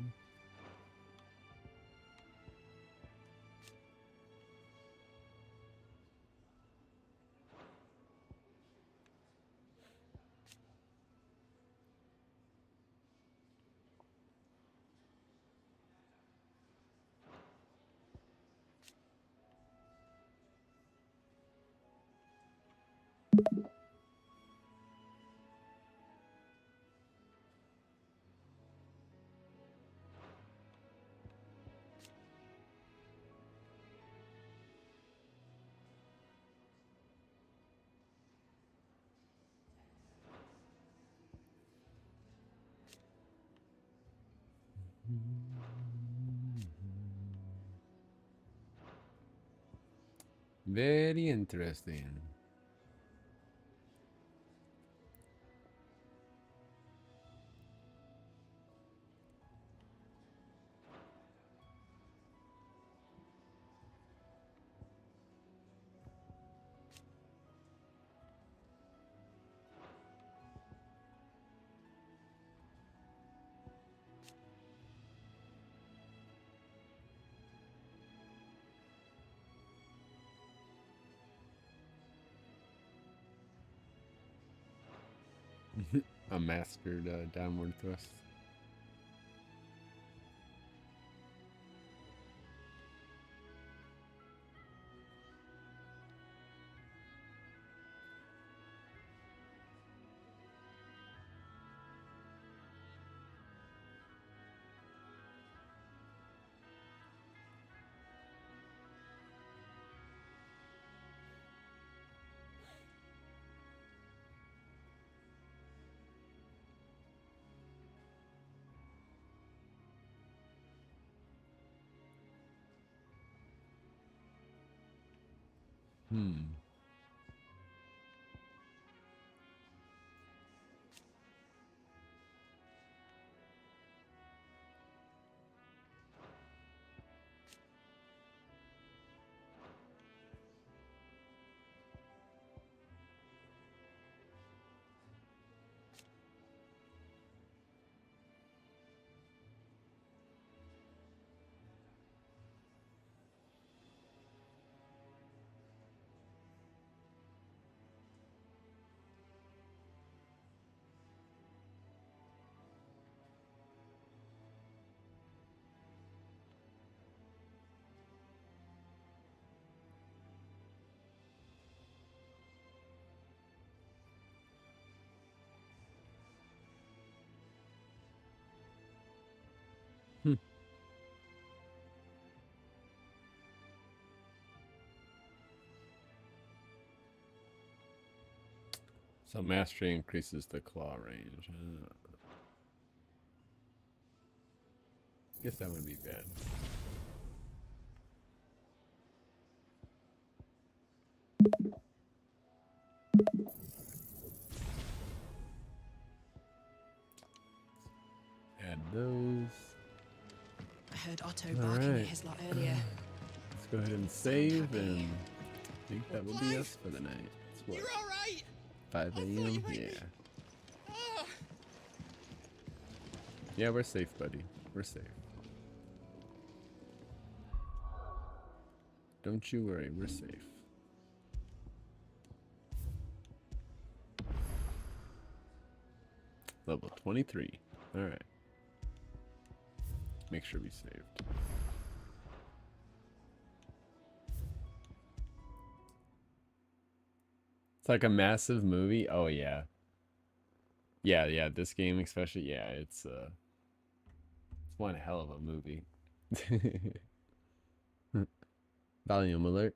A: Very interesting. A mastered downward thrust. So mastery increases the claw range. Guess that wouldn't be bad. Add those.
J: I heard Otto
A: All
J: barking
A: right.
J: at his lot earlier.
A: Let's go ahead and save, and I think that will be us for the night. It's what?
U: You're all right.
A: 5 a.m. Yeah. Yeah, we're safe, buddy. We're safe. Don't you worry, we're safe. Level 23. Alright. Make sure we saved. It's like a massive movie. Oh yeah. Yeah, this game especially, yeah, it's one hell of a movie. Volume alert.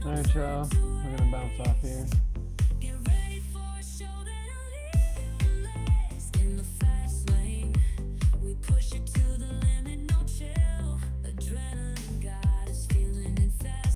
A: Alright, y'all. We're gonna bounce off here.
O: In the fast lane, we push it to